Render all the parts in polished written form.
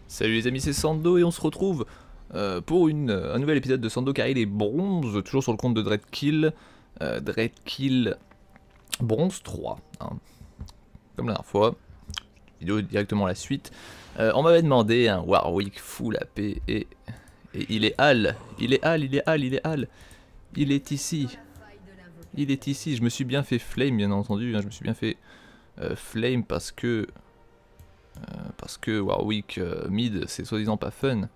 Salut les amis, c'est Sando et on se retrouve pour un nouvel épisode de Sando Carry les bronzes, toujours sur le compte de Dreadkill. Dreadkill bronze 3, hein. Comme la dernière fois, vidéo directement la suite. On m'avait demandé un Warwick full AP et il est Hal, il est ici. Il est ici, je me suis bien fait flame bien entendu, hein, je me suis bien fait flame parce que Warwick mid c'est soi-disant pas fun.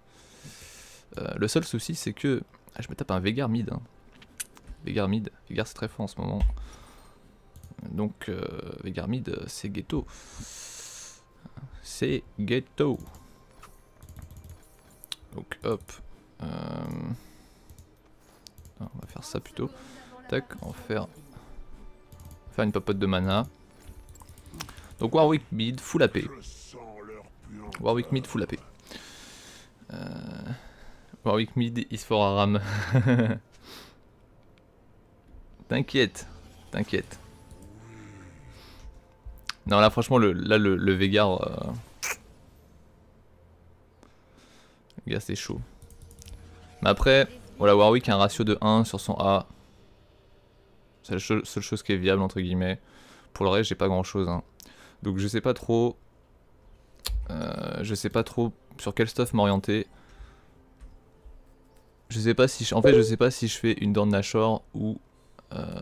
Le seul souci c'est que je me tape un Veigar mid, hein. Veigar c'est très fort en ce moment. Donc Veigar mid c'est ghetto. C'est ghetto. Donc hop. On va faire ça plutôt. Tac, on va faire une popote de mana. Donc Warwick mid full AP. Warwick mid full AP. Warwick mid is for Aram. T'inquiète. Non là franchement le Veigar, le gars c'est chaud. Mais après, voilà, Warwick a un ratio de 1 sur son A. C'est la seule chose qui est viable entre guillemets. Pour le reste j'ai pas grand chose, hein. Donc je sais pas trop sur quel stuff m'orienter. Je sais pas si je fais une Dorn Nashor ou un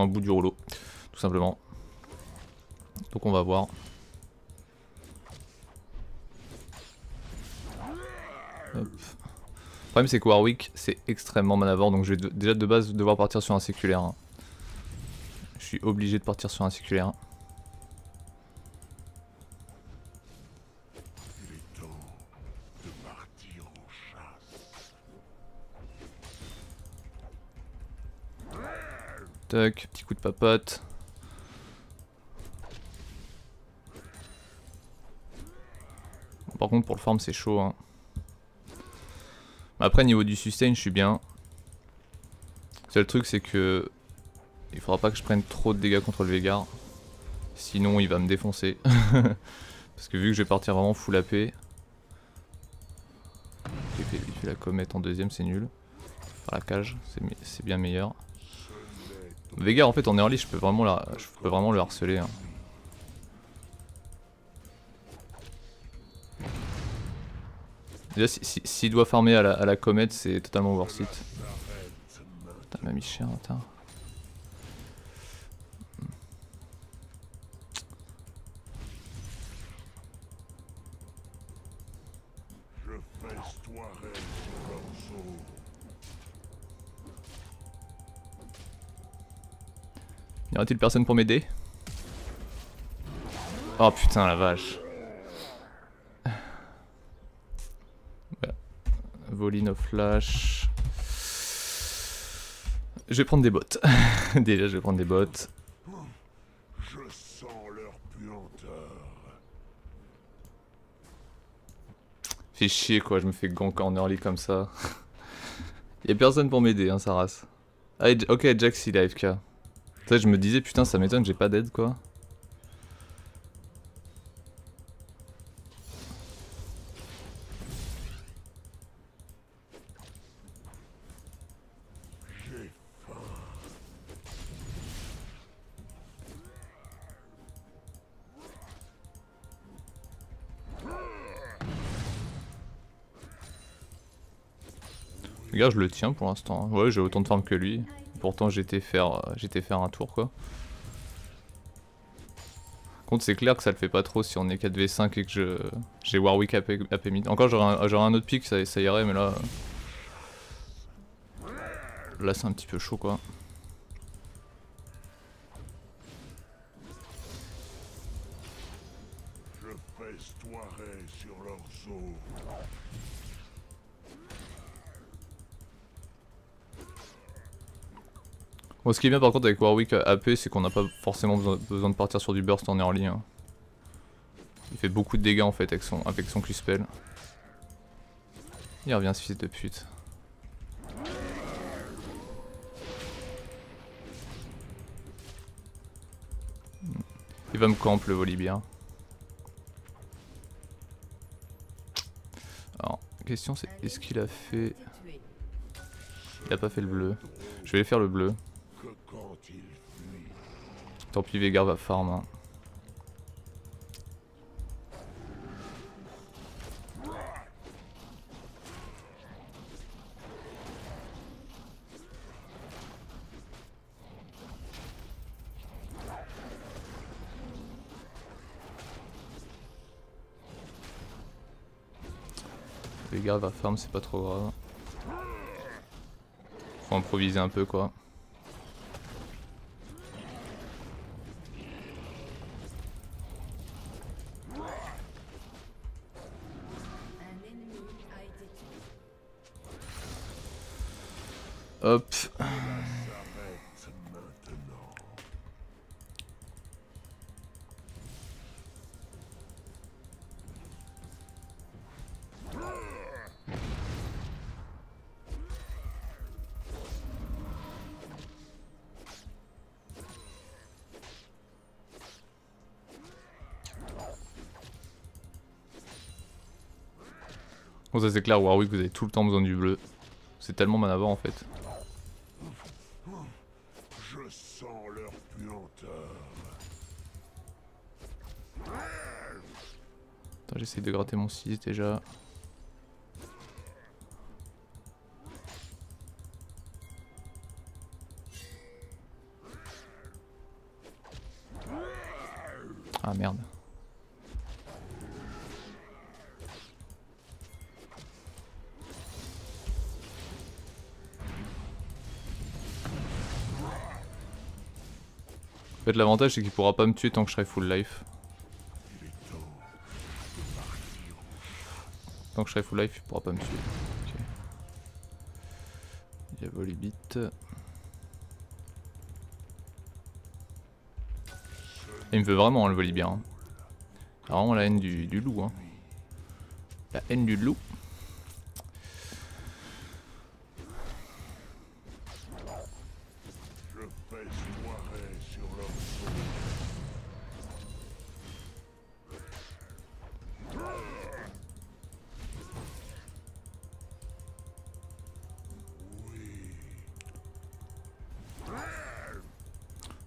bout du rouleau, tout simplement. Donc on va voir. Hop. Le problème c'est que Warwick c'est extrêmement manavore, donc je vais déjà de base devoir partir sur un séculaire, hein. Je suis obligé de partir sur un séculaire. Tac, petit coup de papote. Bon, par contre pour le farm c'est chaud, hein. Après niveau du sustain je suis bien. Le seul truc c'est que il faudra pas que je prenne trop de dégâts contre le Veigar. Sinon il va me défoncer. Parce que vu que je vais partir vraiment full AP. Il fait la comète en deuxième, c'est nul. Par la cage, c'est bien meilleur. Veigar en fait en early je peux vraiment le harceler, hein. Déjà s'il doit farmer à la comète c'est totalement worth it. Putain il m'a mis cher, attends. Y aura-t-il personne pour m'aider? Oh putain la vache. Volley no flash. Je vais prendre des bottes. Déjà je vais prendre des bottes. Je sens leur puanteur. Fait chier quoi, je me fais gank en early comme ça. Y'a personne pour m'aider, hein, sa race. Ah, ok, Jax il est AFK. Ça, je me disais, putain, ça m'étonne, j'ai pas d'aide quoi. Regarde, je le tiens pour l'instant. Ouais, j'ai autant de farm que lui. Pourtant, j'étais faire un tour quoi. Par contre, c'est clair que ça le fait pas trop si on est 4v5 et que j'ai Warwick AP mid. Encore, j'aurais un autre pick, ça irait, mais là. Là, c'est un petit peu chaud quoi. Je festoierai sur leurs os. Bon, ce qui est bien par contre avec Warwick AP, c'est qu'on n'a pas forcément besoin de partir sur du burst en early, hein. Il fait beaucoup de dégâts en fait avec son Q-spell. Il revient ce fils de pute. va me camp le Volibear. Alors, la question c'est est-ce qu'il a fait... Il a pas fait le bleu. Je vais aller faire le bleu. Tant pis, Veigar va farm. Hein. Veigar va farm, c'est pas trop grave. Faut improviser un peu quoi. Hop. Bon ça c'est clair, Warwick vous avez tout le temps besoin du bleu. C'est tellement manavant en fait. Je sens leur puanteur. Attends, j'essaie de gratter mon 6 déjà. Ah merde. En fait l'avantage c'est qu'il pourra pas me tuer tant que je serai full life. Tant que je serai full life il pourra pas me tuer. Okay. Il y a Volibit. Il me veut vraiment le Volibear. Hein. C'est vraiment la haine du loup. Hein. La haine du loup. Je festoierai sur leur sceau.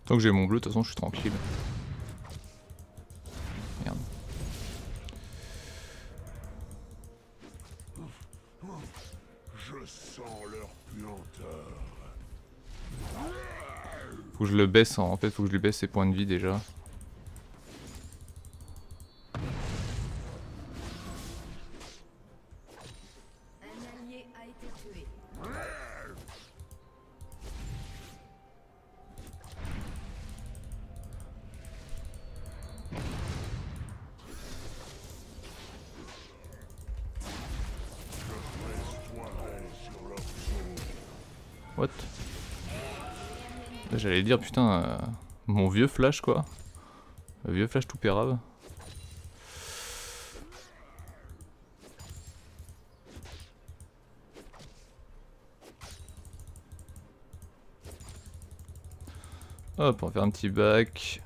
Tant que j'ai mon bleu, de toute façon je suis tranquille. Merde. Je sens leur puanteur. Faut que je le baisse en fait, faut que je lui baisse ses points de vie déjà. What? J'allais dire putain, mon vieux flash quoi. Le vieux flash tout pérave. Hop, on va faire un petit back.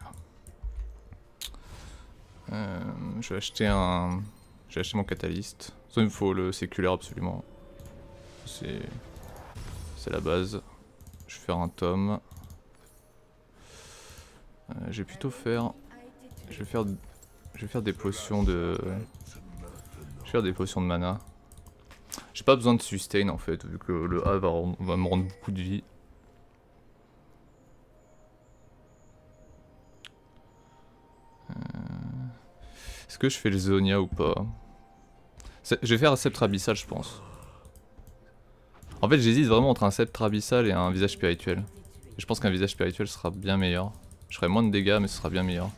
Je vais acheter un... Je vais acheter mon catalyste. Ça il me faut le séculaire absolument. C'est la base. Je vais faire un tome. Je vais plutôt faire... Je vais faire des potions de... Je vais faire des potions de mana. J'ai pas besoin de sustain en fait, vu que le A va me rendre beaucoup de vie. Est-ce que je fais le Zonia ou pas? Je vais faire un sceptre abyssal je pense. En fait j'hésite vraiment entre un sceptre abyssal et un visage spirituel. Et je pense qu'un visage spirituel sera bien meilleur. Je ferai moins de dégâts mais ce sera bien meilleur.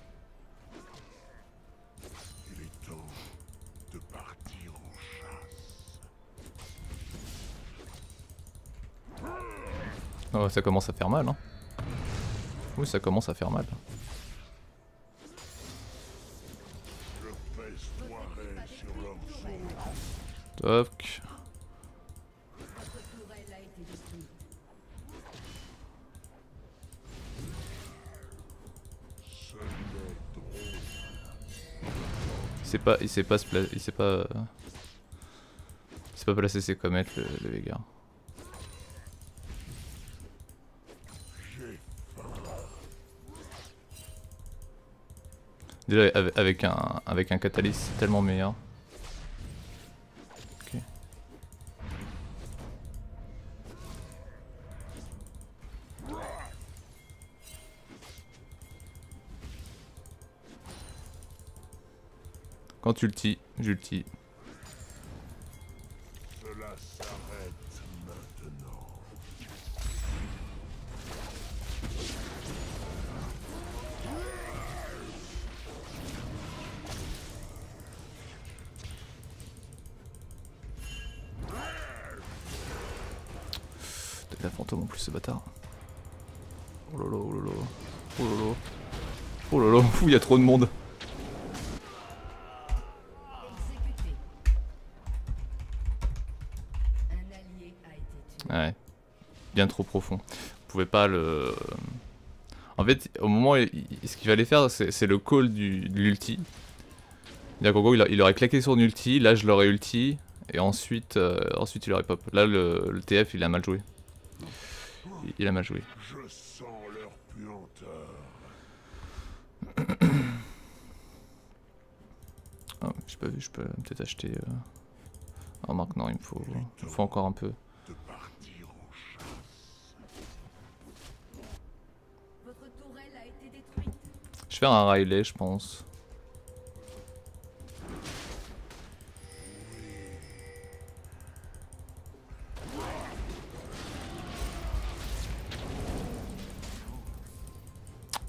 Il est temps de partir en chasse. Oh, ça commence à faire mal hein. Oui ça commence à faire mal. Je festoierai sur leur sceau. Toc. Seul maître il sait pas se placer, il sait pas placer ses comètes le Veigar. Déjà avec un catalyse c'est tellement meilleur. Ok. Quand tu ulti, j'ulti. Cela s'arrête maintenant. T'as la fantôme en plus ce bâtard. Oh lolo, oh lolo. Oh lolo. Oh lolo, fou, il y a trop de monde. Ouais, bien trop profond. Vous pouvez pas le... En fait, au moment, ce qu'il fallait faire, c'est le call de l'ulti. C'est-à-dire qu'en gros, il aurait claqué son ulti, là je l'aurais ulti, et ensuite, ensuite il aurait pop. Là, le TF, il a mal joué. Il a mal joué. Je sens leur puanteur. Oh, j'ai pas vu, je peux peut-être acheter... Oh, remarque, non, il me faut encore un peu. De partir en chasse. Votre tourelle a été détruite. Je vais faire un Riley, je pense.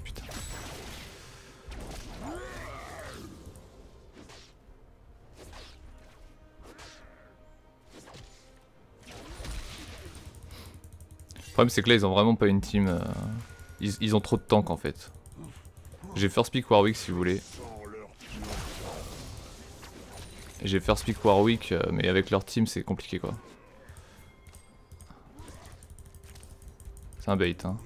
Putain. Le problème c'est que là ils ont vraiment pas une team. Ils ont trop de tanks en fait. J'ai first pick Warwick si vous voulez. J'ai first pick Warwick mais avec leur team c'est compliqué quoi. C'est un bait hein.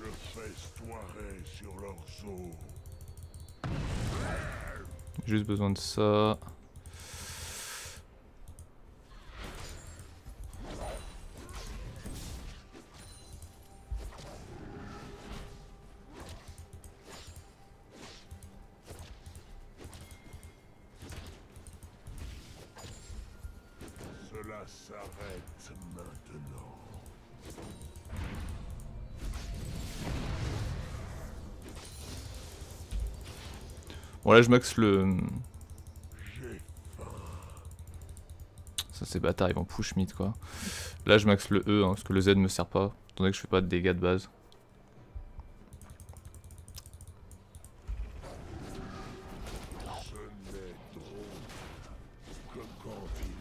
Je festoierai sur leurs os. Juste besoin de ça. Cela s'arrête maintenant. Bon là je max le... J'ai faim. Ça c'est bâtard, ils vont push mid quoi. Là je max le E hein, parce que le Z me sert pas, étant donné que je fais pas de dégâts de base. Ce n'est drôle que quand il fuit.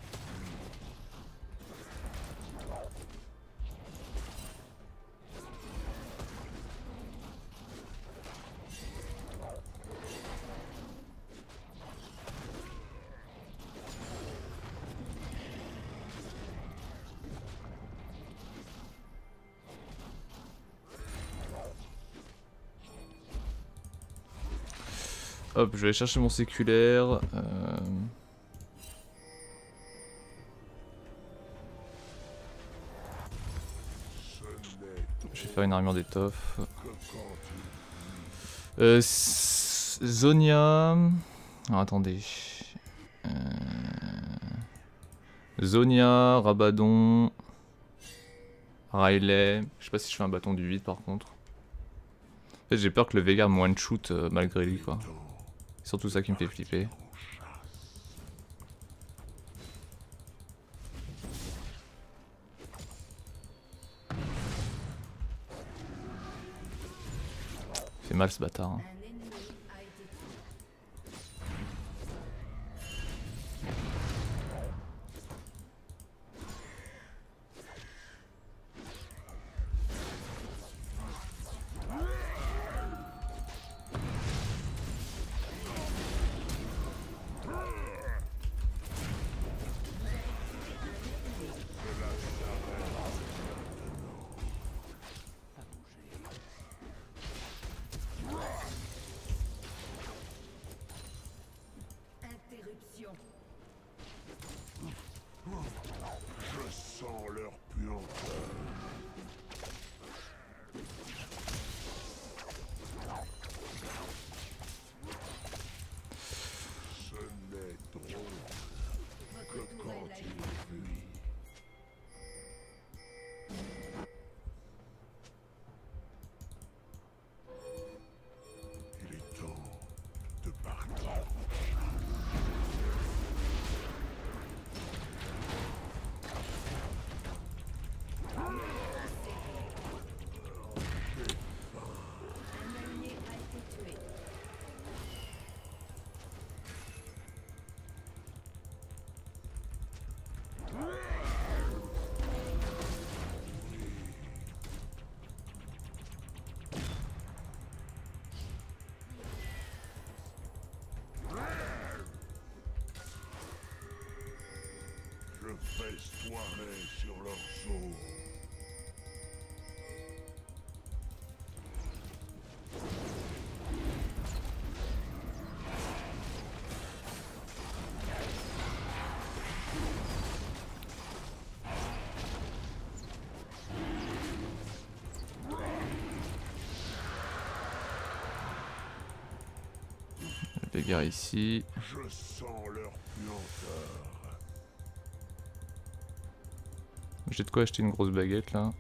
Hop, je vais aller chercher mon séculaire. Ce n'est Je vais faire une armure d'étoffe. que quand il Zonia... Alors attendez. Zonia, Rabadon, Riley. Je sais pas si je fais un bâton du vide par contre. En fait j'ai peur que le Veigar me one-shoot malgré lui quoi. C'est surtout ça qui me fait flipper. mal ce bâtard. Hein. Un ennemi a été tué. Interruption. Je sens leur puanteur. Ce n'est drôle que Votre quand tourelle a il été fuit. Il est temps de partir. Un allié a été tué. Je festoierai sur leurs os. Bagarre ici. Je sens leur puanteur. J'ai de quoi acheter une grosse baguette là.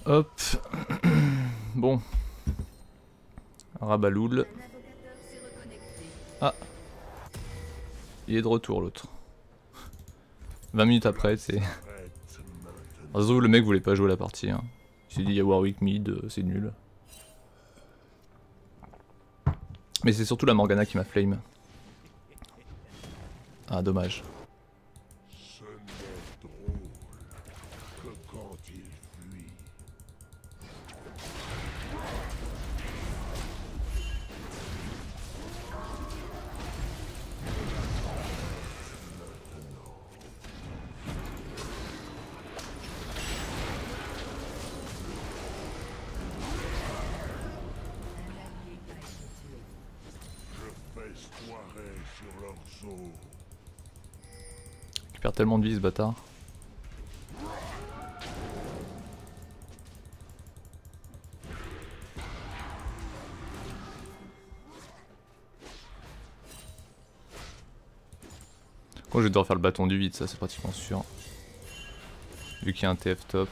Hop. Bon. Rabaloul. Un invocateur s'est reconnecté. Ah. Il est de retour l'autre. 20 minutes après, c'est... Arrête maintenant. Ça se trouve, le mec voulait pas jouer la partie. Hein. Il s'est dit, il y a Warwick mid, c'est nul. Mais c'est surtout la Morgana qui m'a flame. Ah, dommage. Ce n'est drôle que quand il fuit. Je festoierai sur leurs os. Il perd tellement de vie ce bâtard. Quand je vais devoir faire le bâton du vide, ça c'est pratiquement sûr. Vu qu'il y a un TF top.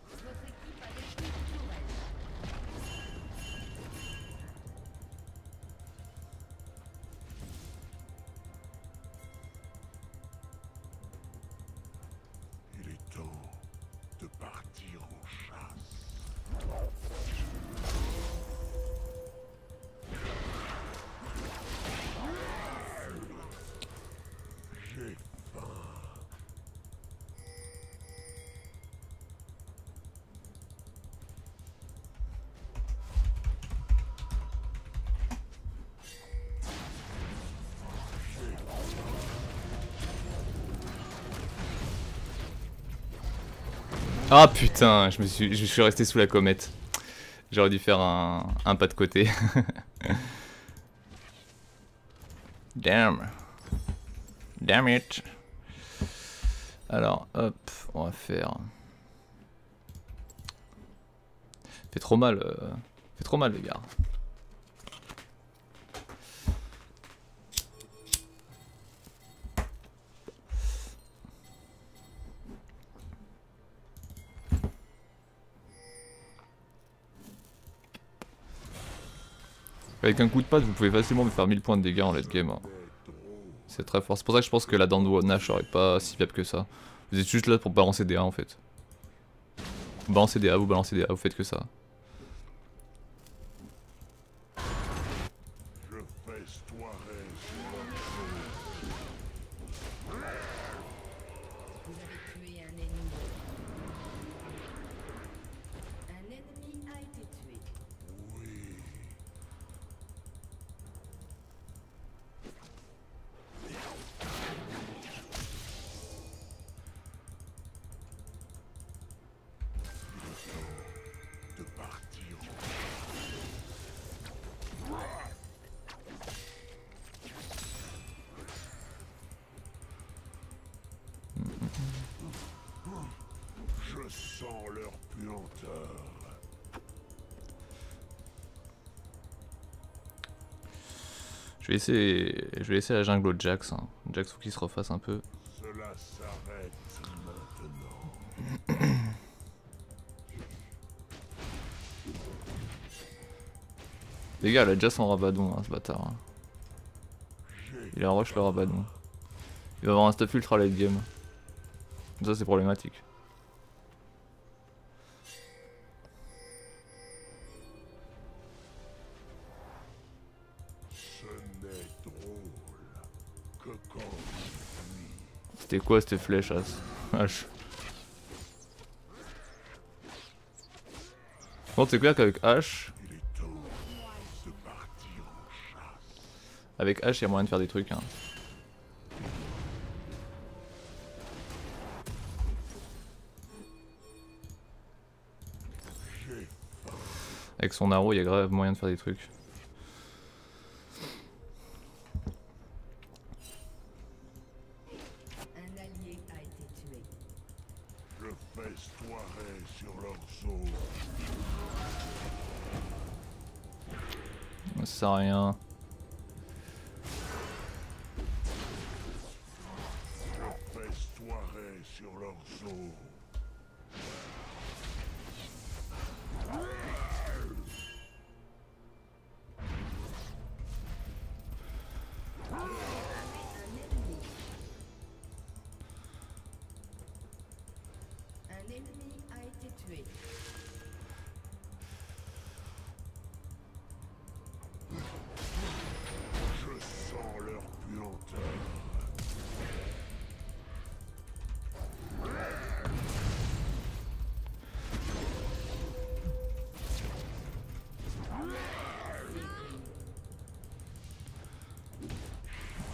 Votre équipe a détruit une tourelle. Il est temps de partir en chasse. J'ai faim. Ah putain, je suis resté sous la comète. J'aurais dû faire un pas de côté. Damn. Damn it. Alors, hop, on va faire... Fait trop mal, fait trop mal les gars. Avec un coup de patte, vous pouvez facilement me faire 1000 points de dégâts en late game. Hein. C'est très fort. C'est pour ça que je pense que la dent de Nash aurait pas si viable que ça. Vous êtes juste là pour balancer des A en fait. Vous balancez des A, vous faites que ça. Je festoierai sur leur Vous avez tué un ennemi. Un ennemi a été tué. oui. De partir en Je sens leur puanteur. Je vais essayer la jungle au Jax. Hein. Jax faut qu'il se refasse un peu. Cela s'arrête maintenant. Les gars, il a déjà son rabadon hein, ce bâtard. Hein. Il a rush le rabadon. Il va avoir un stuff ultra late game. Ça c'est problématique. Ce n'est drôle que quand je suis. C'était quoi cette flèche H? Bon, c'est clair qu'avec H, Il est temps de partir en chasse. avec H, il y a moyen de faire des trucs. Hein. J'ai Avec son arrow, il y a grave moyen de faire des trucs. Un allié a été tué. Je festoierai sur leurs os. Ça sert à rien. Je festoierai sur leurs os. Un ennemi a été tué. Je sens leur puanteur.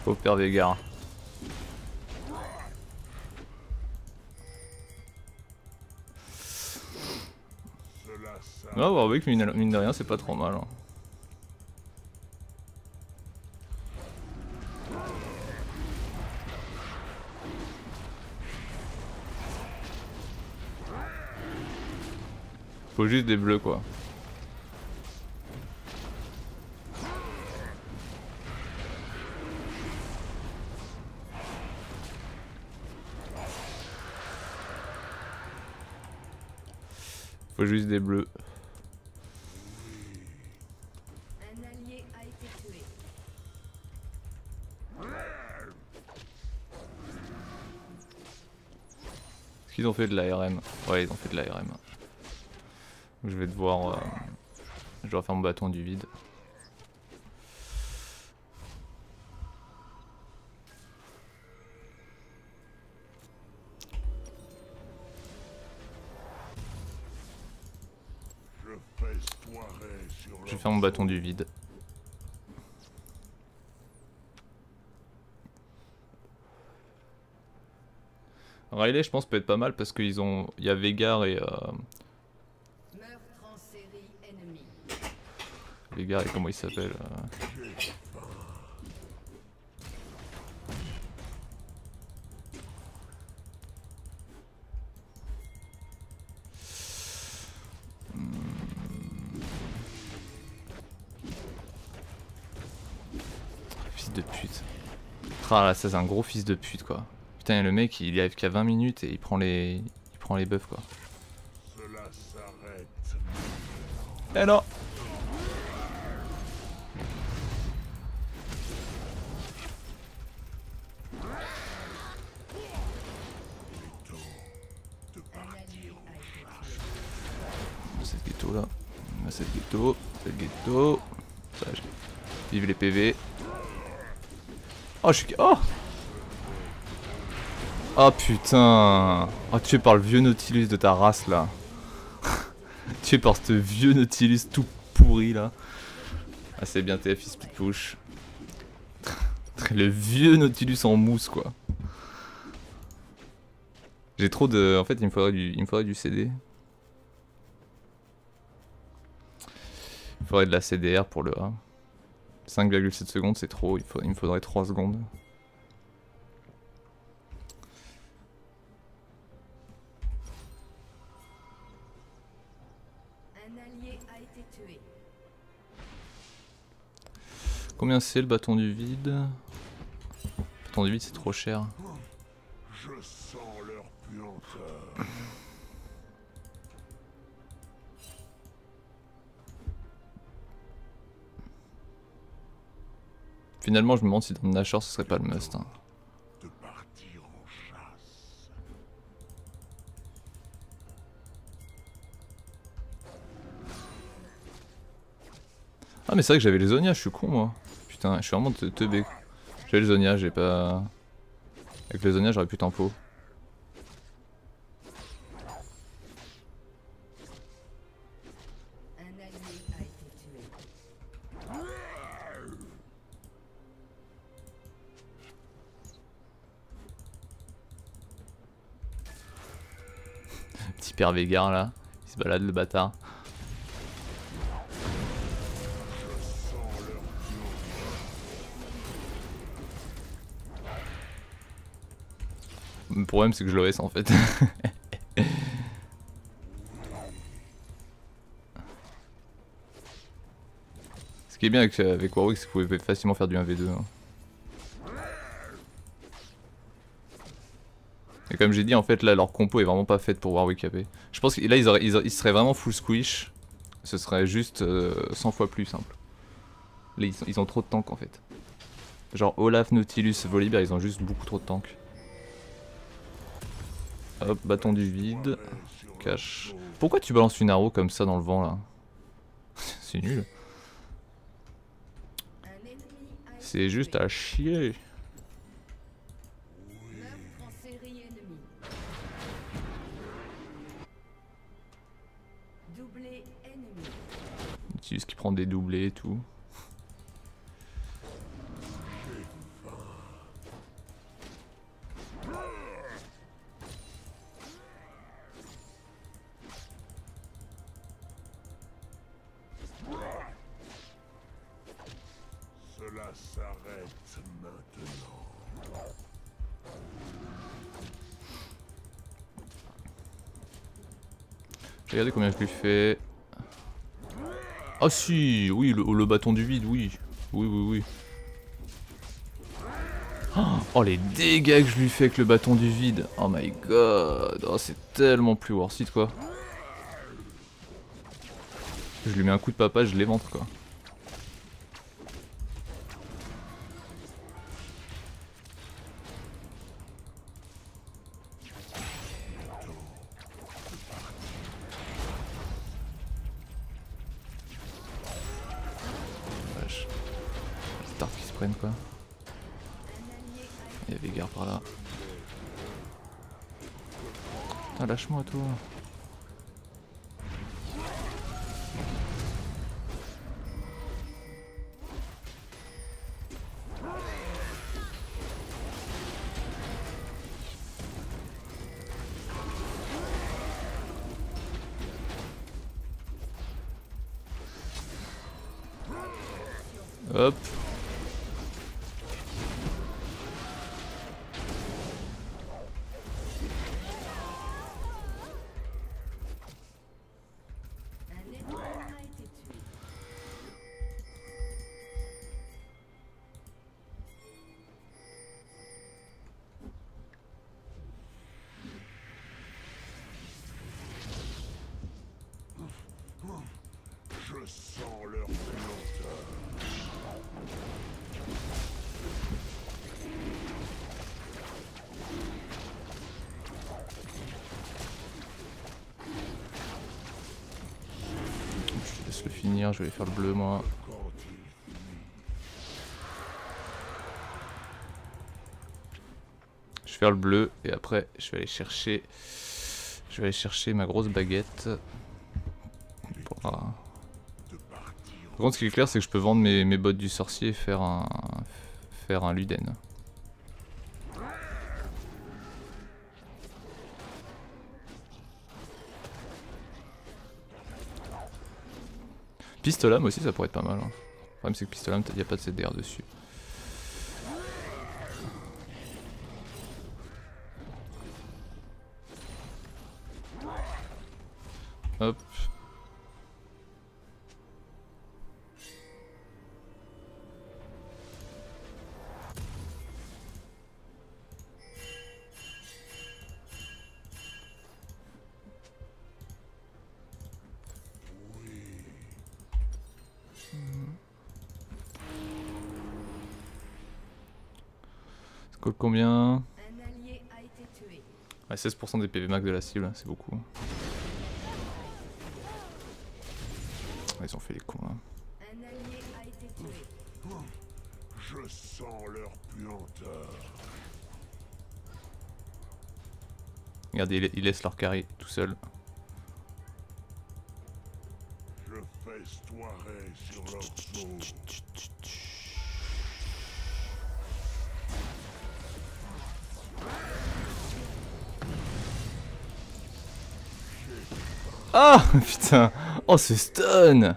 Pauvre père Veigar. Cela s'arrête. Ouais, Warwick, mine de rien, c'est pas trop mal. Hein. Faut juste des bleus quoi. Faut juste des bleus. Un allié a été tué. Est-ce qu'ils ont fait de l'ARM? Ouais, ils ont fait de l'ARM. Je vais devoir... je dois faire mon bâton du vide. Je festoierai sur Je vais leurs faire mon bâton os. du vide. Riley, je pense, peut être pas mal parce qu'ils ont... Il y a Veigar et... Meurtre en série ennemi. Veigar et comment il s'appelle de pute. Ah là, ça c'est un gros fils de pute quoi. Putain, le mec il y arrive qu'à 20 minutes et il prend les buffs quoi. Cela s'arrête. Eh non. Cette ghetto là. Cette ghetto. Cette ghetto. Ça, vive les PV. Oh, je suis. Oh! Oh putain! Oh, tué par le vieux Nautilus de ta race là. Tué par ce vieux Nautilus tout pourri là. Ah, c'est bien TF, split push. Le vieux Nautilus en mousse quoi. J'ai trop de. En fait, il me faudrait du CD. Il faudrait de la CDR pour le A. 5,7 secondes, c'est trop. Il me faudrait 3 secondes. Un allié a été tué. Combien c'est le bâton du vide? Le bâton du vide, c'est trop cher. Je sens leur puanteur. Finalement, je me demande si dans Nashor ce serait pas le must. Hein. De partir en chasse. Ah, mais c'est vrai que j'avais les Zonia, je suis con moi. Putain, je suis vraiment teubé. J'avais les Zonia, j'ai pas. Avec les Zonia, j'aurais pu tempo. Un allié a été tué. Petit père Végard là, il se balade le bâtard. Le problème c'est que je l'OS en fait. Ce qui est bien avec Warwick, c'est que vous pouvez facilement faire du 1v2. Hein. Et comme j'ai dit, en fait, là, leur compo est vraiment pas faite pour Warwick AP. Je pense que là, ils seraient vraiment full squish. Ce serait juste 100 fois plus simple. Là, ils ont trop de tanks en fait. Genre Olaf, Nautilus, Volibear, ils ont juste beaucoup trop de tanks. Hop, bâton du vide. Cache. Pourquoi tu balances une arrow comme ça dans le vent là? C'est nul. Un ennemi a été C'est juste tué. à chier. Meurtre en série ennemi. Doublé ennemi. Nautilus qui prend des doublés et tout. Cela s'arrête maintenant. J'ai regardé combien je lui fais. Ah si, oui, le bâton du vide, oui. Oui, oui, oui. Oh les dégâts que je lui fais avec le bâton du vide. Oh my god. Oh, c'est tellement plus worth it quoi. Je lui mets un coup de papa, je l'éventre quoi. Vache. Les tartes qui se prennent quoi. Il y a Végard par là. Putain, lâche-moi toi. Hop. Un ennemi a été tué. Je sens leur puanteur. Je laisse le finir, je vais faire le bleu moi. Quand il fuit, Je vais faire le bleu et après je vais aller chercher ma grosse baguette. Voilà. de partir Par contre ce qui est clair c'est que je peux vendre mes bottes du sorcier et faire un Luden. Pistolam aussi ça pourrait être pas mal. Hein. Le problème c'est que Pistolam il n'y a pas de CDR dessus. Hop. Ça coûte combien? Un allié a été tué. Ouais, 16% des PV max de la cible, c'est beaucoup. Ils ont fait les cons là. Un allié a été tué. je sens leur puanteur. Regardez, ils laissent leur carré tout seul. Je festoierai sur leurs os. Ah putain. Oh ce stun.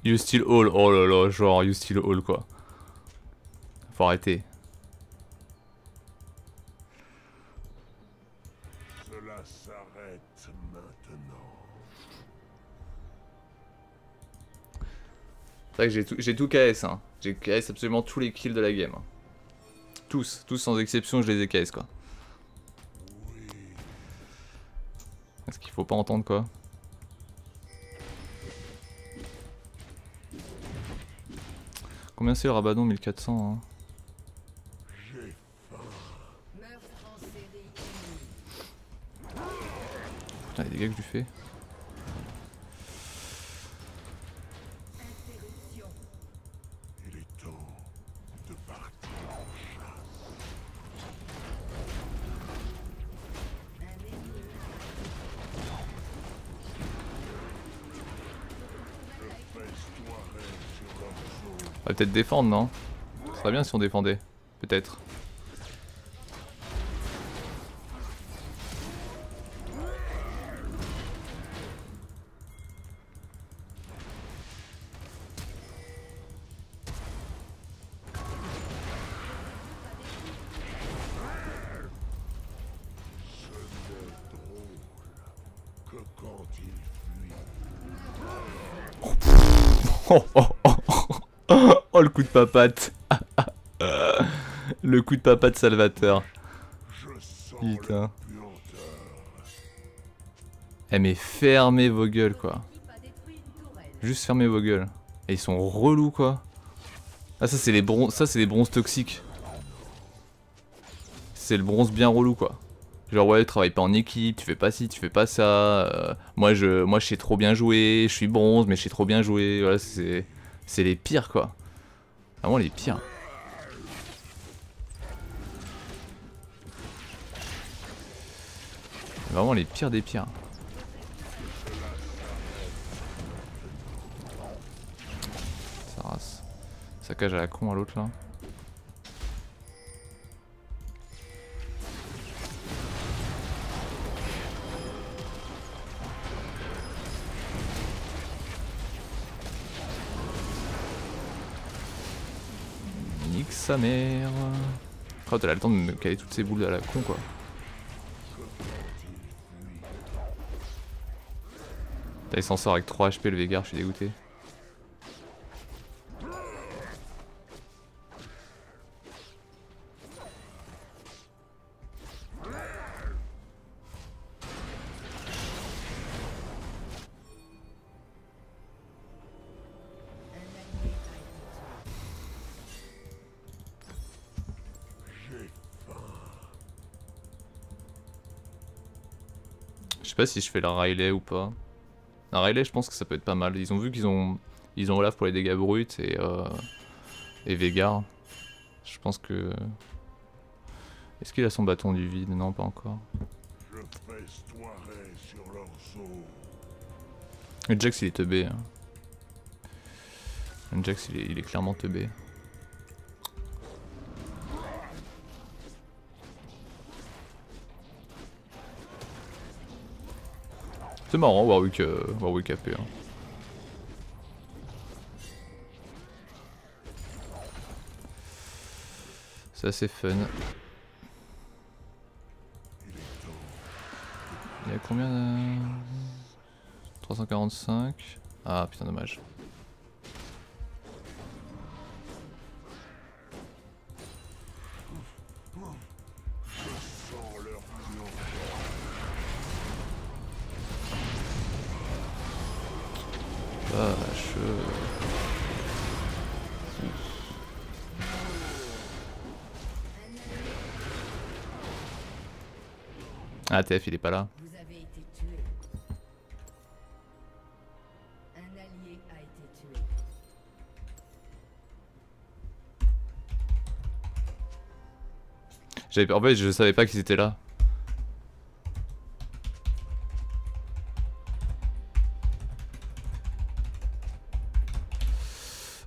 You still all, oh là là, genre you still all quoi. Faut arrêter. Cela s'arrête maintenant. C'est vrai que j'ai tout KS hein. J'ai KS absolument tous les kills de la game. Tous sans exception je les ai KS quoi. Est-ce qu'il faut pas entendre quoi? Combien c'est le Rabadon 1400 hein? J'ai faim. Meurtre en série. Putain les dégâts que je lui fais. Interruption. Il est temps de partir en chasse. Un ennemi. Je festoierai sur leurs os. On va peut-être défendre non? Ce serait bien si on défendait. Peut-être. Ce n'est drôle que quand il fuit. Oh, oh, oh, oh. Oh le coup de papate. Le coup de papate Salvateur. Je sens Putain. leur puanteur. Eh mais fermez vos gueules quoi. L'équipe a détruit une tourelle. Juste fermez vos gueules. Et ils sont relous quoi. Ah ça c'est les bronzes toxiques. C'est le bronze bien relou quoi. Genre ouais, travaille pas en équipe, tu fais pas ci, tu fais pas ça. Moi je sais trop bien jouer, je suis bronze mais je sais trop bien jouer. Voilà, c'est les pires quoi. Vraiment les pires. Vraiment les pires des pires. Ça race. Saccage à la con à l'autre là. sa mère. Oh, t'as le temps de me caler toutes ces boules à la con quoi. Il s'en sort avec 3 HP le Veigar, je suis dégoûté. Je sais pas si je fais la Riley ou pas. La Riley, je pense que ça peut être pas mal. Ils ont vu qu'ils ont Olaf pour les dégâts bruts et Veigar. Je pense que... Est-ce qu'il a son bâton du vide? Non, pas encore. Je festoierai sur leurs os. Le Jax il est teubé. Hein. Le Jax il est clairement teubé. C'est marrant, Warwick AP. Hein. C'est assez fun. Il y a combien de... 345. Ah putain dommage. Ah TF il est pas là. Vous avez été tué. Un allié a été tué. En fait je savais pas qu'ils étaient là.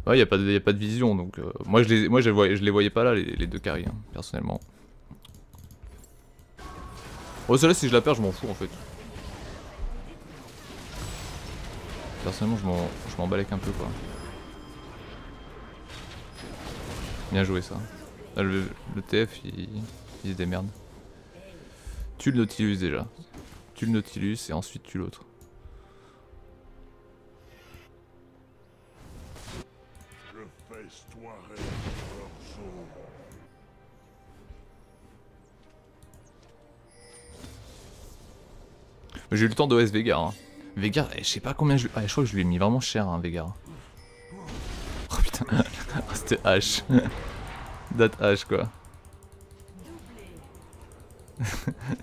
Ouais, y a pas de vision donc moi je les voyais pas là les deux carries hein, personnellement. Oh celle-là si je la perds je m'en fous en fait. Personnellement je m'en balèque un peu quoi. Bien joué ça. Là, le TF il se démerde. Tue le Nautilus déjà. Tue le Nautilus et ensuite tue l'autre. Je festoierai sur leurs os. J'ai eu le temps d'OS Veigar. Hein. Veigar, je sais pas combien je... Ah, je crois que je lui ai mis vraiment cher, hein, Veigar. Oh putain, c'était H. Date H quoi.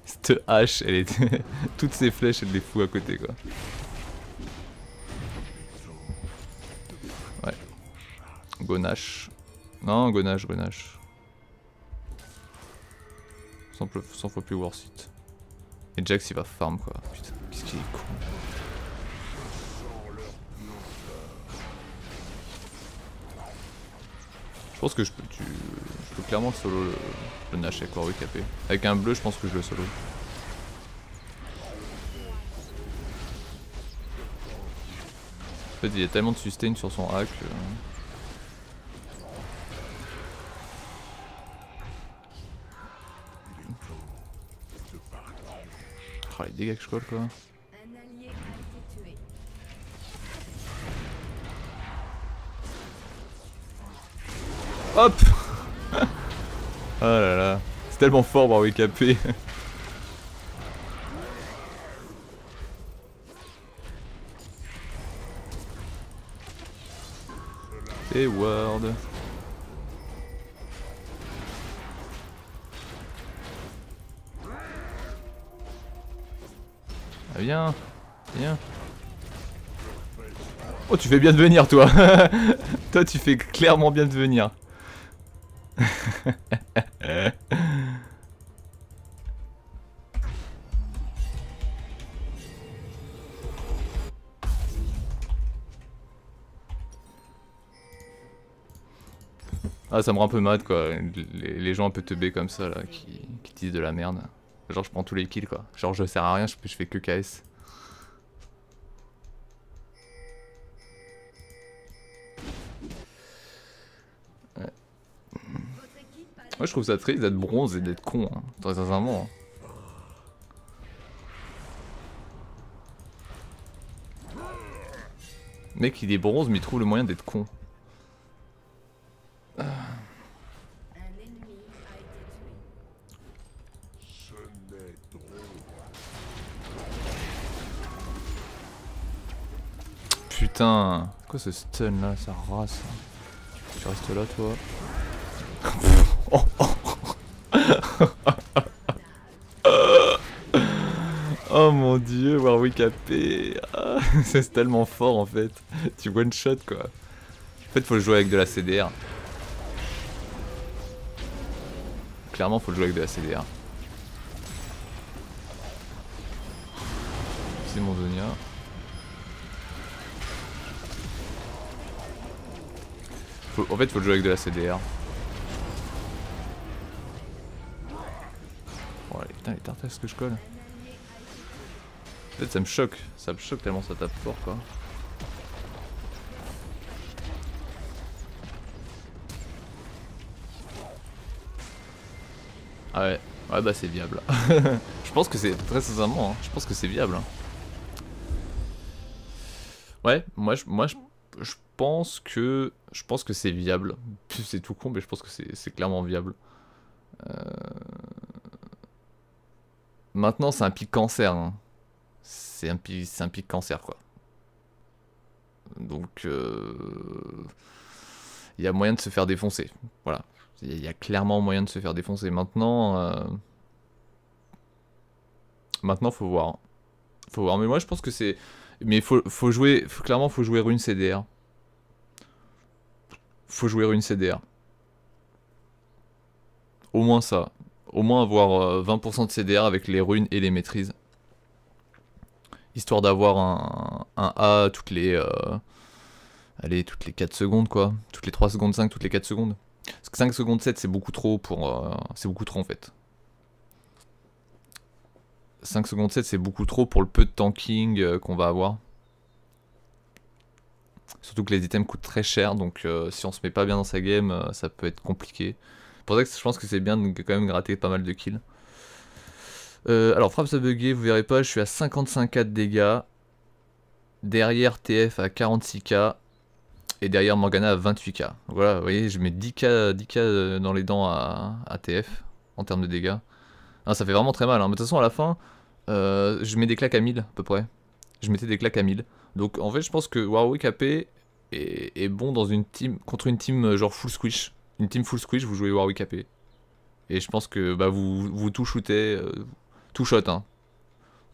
Cette H, elle est... Toutes ces flèches, elle les fout à côté quoi. Ouais. Gonache. Non, Gonache. 100 fois plus worth it. Et Jax il va farm quoi. Putain, qu'est-ce qu'il est con. Je pense que je peux clairement solo le Nash avec Warwick AP. Avec un bleu je pense que je le solo. En fait il y a tellement de sustain sur son hack. Oh les dégâts que je colle quoi. Un allié a été tué. Hop. Oh là là. C'est tellement fort Warwick AP. Et Ward. Ah, viens. Oh tu fais bien de venir toi. Toi tu fais clairement bien de venir. Ah ça me rend un peu mad quoi, les gens un peu teubés comme ça là qui disent de la merde. Genre je prends tous les kills quoi, genre je sers à rien, je fais que KS. Ouais. Moi je trouve ça triste d'être bronze et d'être con, hein, très sincèrement. Mec il est bronze mais il trouve le moyen d'être con. Un ennemi a été tué. Ce n'est drôle. Putain, quoi ce stun là, ça rase. Tu restes là toi. Oh, oh mon dieu, Warwick AP. Ah, c'est tellement fort en fait. Tu one shot quoi. En fait faut le jouer avec de la CDR. Clairement faut le jouer avec de la CDR. C'est mon Zonia. En fait faut le jouer avec de la CDR. Oh putain les tartasses que je colle. En fait ça me choque tellement ça tape fort quoi. Ah ouais, ouais bah c'est viable. Je pense que c'est, très sincèrement, hein, je pense que c'est viable. Hein. Ouais, moi je pense que c'est viable. C'est tout con mais je pense que c'est clairement viable. Maintenant c'est un pic cancer. Hein. C'est un pic cancer quoi. Donc il y a moyen de se faire défoncer. Voilà. Il y a clairement moyen de se faire défoncer. Maintenant faut voir. Faut voir. Mais moi je pense que c'est. Mais faut jouer. Clairement faut jouer rune CDR. Faut jouer rune CDR. Au moins ça. Au moins avoir 20% de CDR avec les runes et les maîtrises. Histoire d'avoir un A toutes les... allez, toutes les 4 secondes quoi. Toutes les 3 secondes 5, toutes les 4 secondes. Parce que 5 secondes 7 c'est beaucoup trop pour... c'est beaucoup trop en fait. 5 secondes 7 c'est beaucoup trop pour le peu de tanking qu'on va avoir. Surtout que les items coûtent très cher, donc si on se met pas bien dans sa game, ça peut être compliqué. Pour ça que je pense que c'est bien de quand même gratter pas mal de kills. Alors frappe ça bugué, vous verrez pas, je suis à 55k de dégâts. Derrière TF à 46k. Et derrière Morgana à 28k. Voilà, vous voyez, je mets 10k dans les dents à TF en termes de dégâts. Ah, ça fait vraiment très mal, hein. Mais de toute façon à la fin, je mets des claques à 1000 à peu près. Je mettais des claques à 1000. Donc en fait je pense que Warwick AP est bon dans une team, contre une team genre full squish. Une team full squish, vous jouez Warwick AP. Et je pense que bah, vous tout shootez, tout shot hein.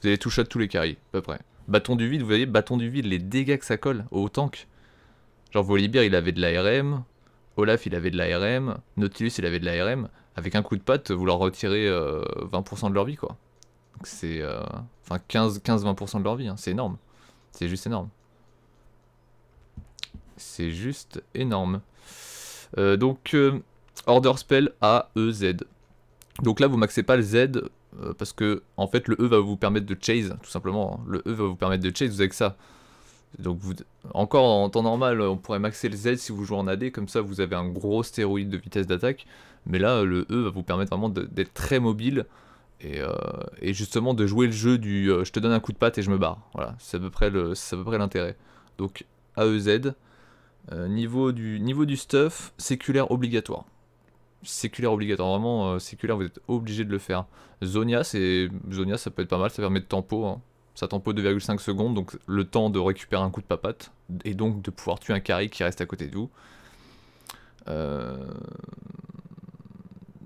Vous allez tout shot tous les carries, à peu près. Bâton du vide, vous voyez, bâton du vide, les dégâts que ça colle au tank. Genre Volibear il avait de l'ARM, Olaf il avait de l'ARM, Nautilus il avait de l'ARM. Avec un coup de patte, vous leur retirez 20% de leur vie quoi. Donc c'est... enfin 15-20% de leur vie, hein. C'est énorme. C'est juste énorme. C'est juste énorme. Donc, Order Spell A, E, Z. Donc là, vous maxez pas le Z, parce que, en fait, le E va vous permettre de chase, tout simplement. Le E va vous permettre de chase, vous avez que ça. Donc, encore en temps normal, on pourrait maxer le Z si vous jouez en AD, comme ça, vous avez un gros stéroïde de vitesse d'attaque. Mais là, le E va vous permettre vraiment d'être très mobile. Et justement de jouer le jeu du je te donne un coup de patte et je me barre. Voilà, c'est à peu près l'intérêt. Donc AEZ, niveau du stuff, séculaire obligatoire. Séculaire obligatoire, vraiment séculaire, vous êtes obligé de le faire. Zonia ça peut être pas mal, ça permet de tempo. Hein. Ça tempo 2,5 secondes, donc le temps de récupérer un coup de papate. Et donc de pouvoir tuer un carry qui reste à côté de vous.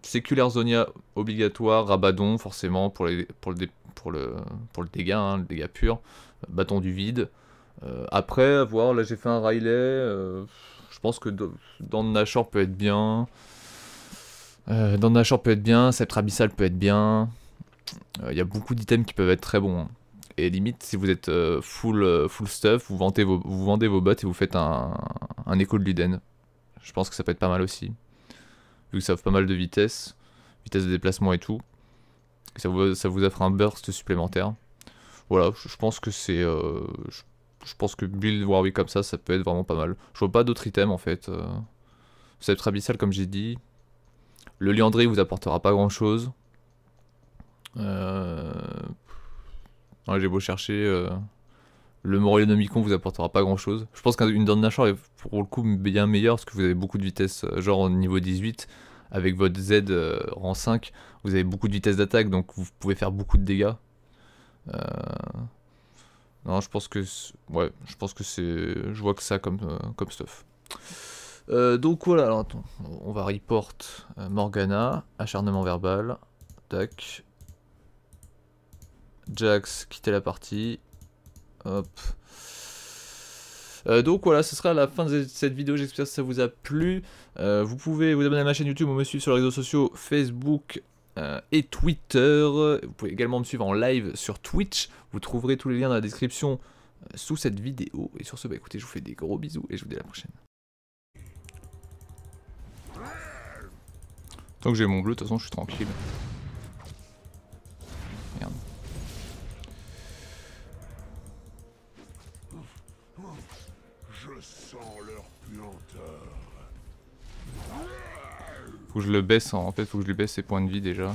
Séculaire Zonia obligatoire, Rabadon forcément pour le dégât, hein, le dégât pur, bâton du vide. Après, voir, là j'ai fait un Riley, je pense que dans Nashor peut être bien. Sceptre Abyssal peut être bien. Il y a beaucoup d'items qui peuvent être très bons. Hein. Et limite, si vous êtes full stuff, vous vendez vos bots et vous faites un écho de Luden. Je pense que ça peut être pas mal aussi. Vu que ça offre pas mal de vitesse de déplacement et tout. Et ça vous offre un burst supplémentaire. Voilà, je pense que c'est... je pense que build Warwick comme ça peut être vraiment pas mal. Je vois pas d'autres items en fait. Sceptre Abyssal comme j'ai dit. Le Liandry vous apportera pas grand chose. Ouais, j'ai beau chercher. Le Morellonomicon vous apportera pas grand chose. Je pense qu'une dent de Nashor est pour le coup bien meilleure parce que vous avez beaucoup de vitesse, genre au niveau 18. Avec votre Z rang 5, vous avez beaucoup de vitesse d'attaque donc vous pouvez faire beaucoup de dégâts. Non, je pense que ouais, je pense que c'est, je vois que ça comme stuff. Donc voilà, alors attends, on va report Morgana, acharnement verbal, tac. Jax, quitter la partie. Hop. Donc voilà, ce sera la fin de cette vidéo, j'espère que ça vous a plu. Vous pouvez vous abonner à ma chaîne YouTube ou me suivre sur les réseaux sociaux Facebook et Twitter. Vous pouvez également me suivre en live sur Twitch. Vous trouverez tous les liens dans la description sous cette vidéo. Et sur ce, bah écoutez, je vous fais des gros bisous et je vous dis à la prochaine. Tant que j'ai mon bleu, de toute façon, je suis tranquille. Merde. Je sens leur puanteur. Faut que je le baisse, en fait, faut que je lui baisse ses points de vie déjà.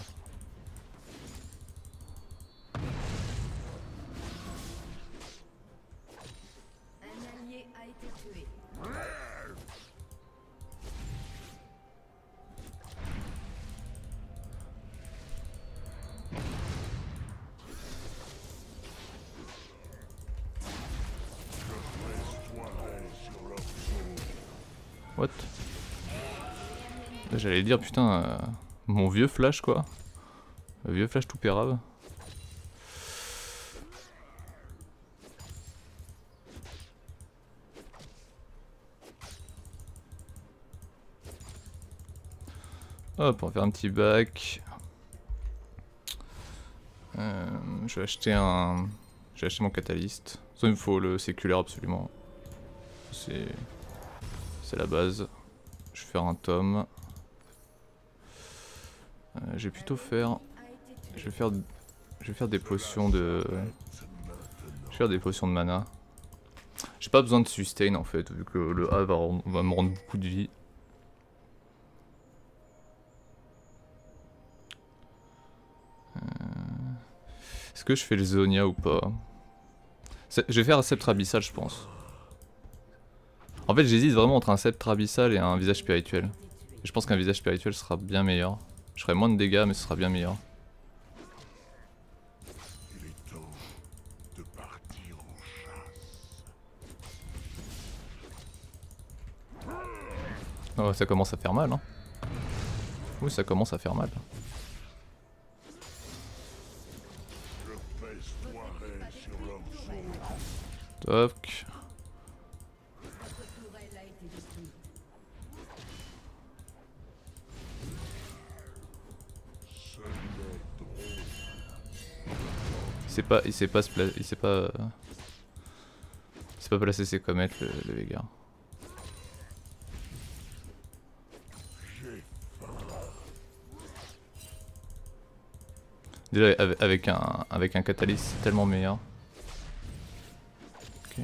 Un allié a été tué. What? J'allais dire, putain, mon vieux flash quoi. Le vieux flash tout pérave. Hop, on va faire un petit back. Je vais acheter un... J'ai acheté mon catalyste. Ça, il me faut le séculaire absolument. C'est la base. Je vais faire un tome. Je vais plutôt faire... Je vais faire des potions de... Je vais faire des potions de mana. J'ai pas besoin de sustain en fait, vu que le A va me rendre beaucoup de vie. Est-ce que je fais le Zonia ou pas? Je vais faire un sceptre abyssal je pense. En fait j'hésite vraiment entre un sceptre abyssal et un visage spirituel. Et je pense qu'un visage spirituel sera bien meilleur. Je ferai moins de dégâts mais ce sera bien meilleur. Il est temps de partir en chasse. Oh, ça commence à faire mal hein. Oui ça commence à faire mal. Je festoierai sur leurs os. Toc. Votre tourelle a été détruite. Seuls les drôles. Il sait pas placer ses comètes le Vega. Déjà avec un catalyse c'est tellement meilleur. Ok.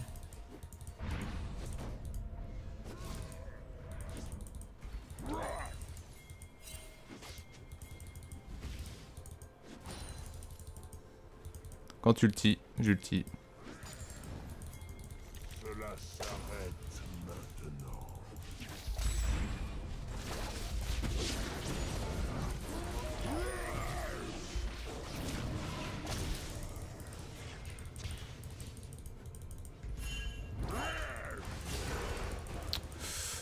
Quand tu ulti, j'ulti. Cela s'arrête maintenant.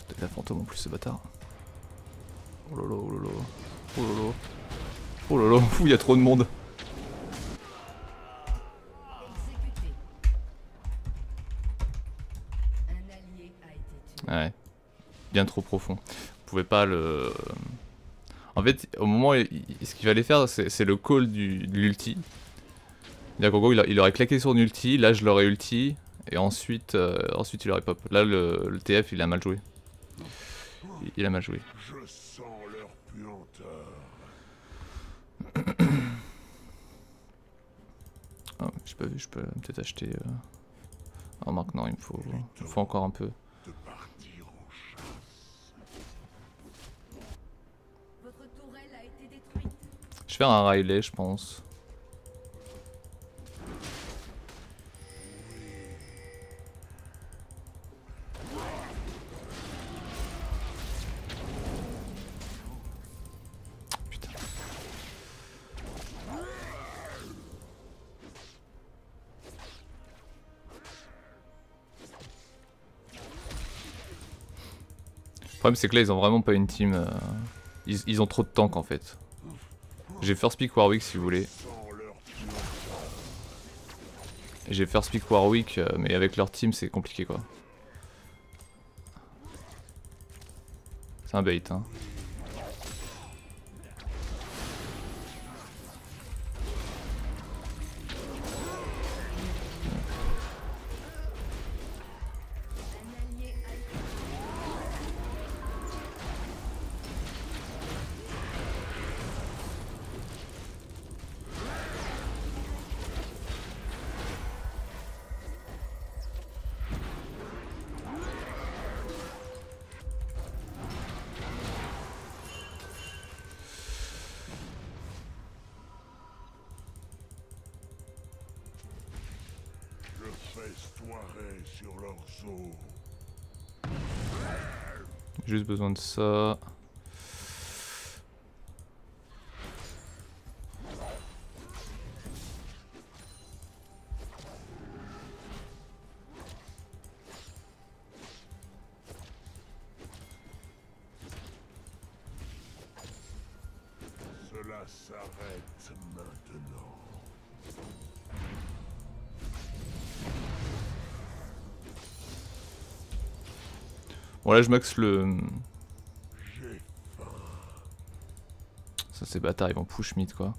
T'as la fantôme en plus ce bâtard. Oh lolo, oh lolo. Oh lolo. Oh lolo, fou, il y a trop de monde. Exécuté. Un allié a été tué. Ouais. Bien trop profond. Vous pouvez pas le... En fait, au moment où ce qu'il fallait faire, c'est le call de l'ulti. C'est-à-dire qu'en gros, il aurait claqué son ulti, là je l'aurais ulti, et ensuite, ensuite il aurait pop. Là, le TF, il a mal joué. Il a mal joué. Je sens leur puanteur. Oh, j'ai pas vu, je peux peut-être acheter... Oh, maintenant, il me faut encore un peu. De partir en chasse. Votre tourelle a été détruite. Je vais faire un Riley, je pense. Putain. Le problème c'est que là ils ont vraiment pas une team. Ils ont trop de tanks en fait. J'ai first pick Warwick si vous voulez. J'ai first pick Warwick mais avec leur team c'est compliqué quoi. C'est un bait hein. festoierai sur leurs os. Juste besoin de ça. Cela s'arrête maintenant. Bon là je max le... J'ai faim. Ça c'est bâtard, ils vont push mid quoi.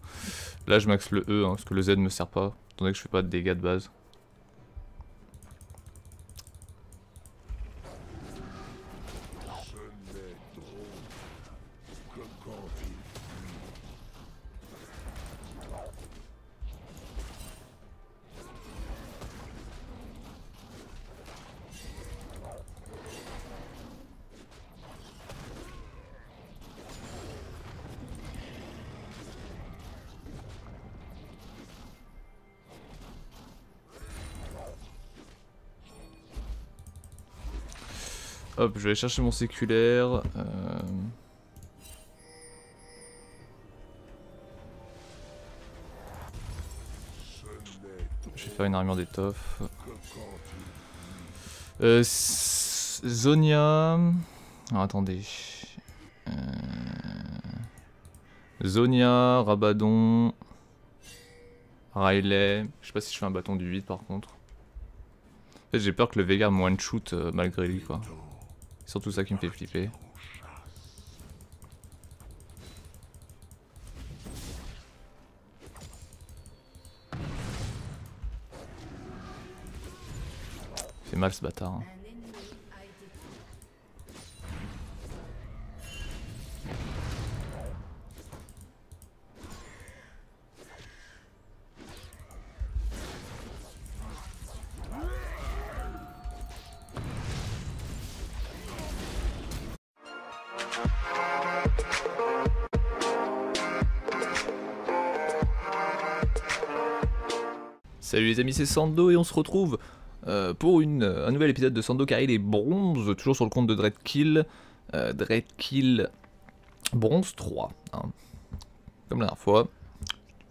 Là je max le E hein, parce que le Z me sert pas, étant donné que je fais pas de dégâts de base. Ce n'est drôle que quand il fuit. Hop, je vais aller chercher mon séculaire. Je vais faire une armure d'étoffe. Zonia... Alors attendez. Zonia, Rabadon, Riley. Je sais pas si je fais un bâton du vide par contre. En fait j'ai peur que le Veigar me one-shoot malgré lui quoi. C'est surtout ça qui me fait flipper. Il fait mal ce bâtard. Hein. Un ennemi a été tué. Salut les amis, c'est Sando et on se retrouve pour un nouvel épisode de Sando Carry les bronzes, toujours sur le compte de Dreadkill. Dreadkill bronze 3, hein. Comme la dernière fois,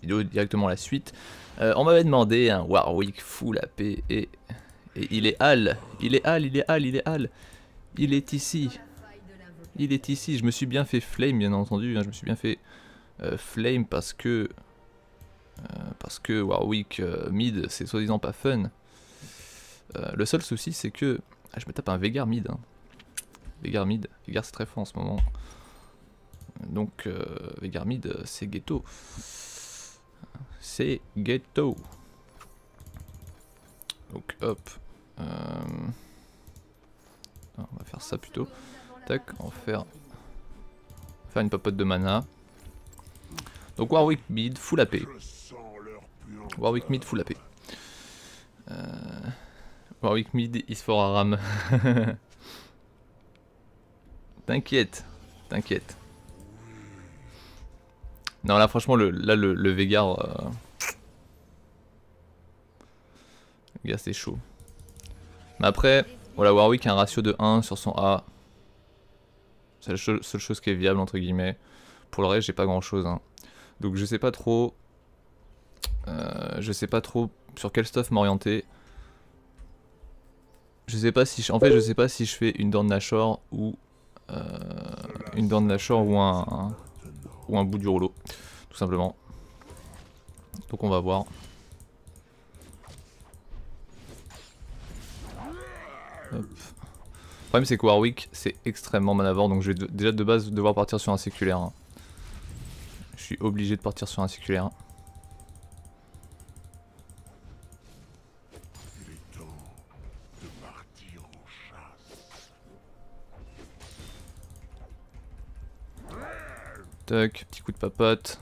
vidéo directement la suite. On m'avait demandé un Warwick full AP et il est Hal, il est Hal, il est Hal, il est Hal, il est ici, il est ici. Je me suis bien fait flame bien entendu, hein, je me suis bien fait flame parce que Warwick mid c'est soi-disant pas fun. Le seul souci c'est que je me tape un Veigar mid. Hein. Veigar mid, Veigar c'est très fort en ce moment. Donc Veigar mid c'est ghetto. C'est ghetto. Donc hop. On va faire ça plutôt. Tac, on va faire une popote de mana. Donc Warwick mid full AP. Warwick mid full AP. Warwick mid is for Aram. T'inquiète, t'inquiète. Non là franchement le Veigar... Le gars c'est chaud. Mais après, voilà, Warwick a un ratio de 1 sur son A. C'est la seule chose qui est viable entre guillemets. Pour le reste j'ai pas grand chose hein. Donc je sais pas trop... je sais pas trop sur quel stuff m'orienter. Je sais pas si en fait je sais pas si je fais une Dorn Nashor ou une Dorn Nashor ou un bout du rouleau, tout simplement. Donc on va voir. Hop. Le problème c'est que Warwick c'est extrêmement manavore, donc je vais déjà de base devoir partir sur un séculaire. Hein. Je suis obligé de partir sur un séculaire. Tac, petit coup de papote.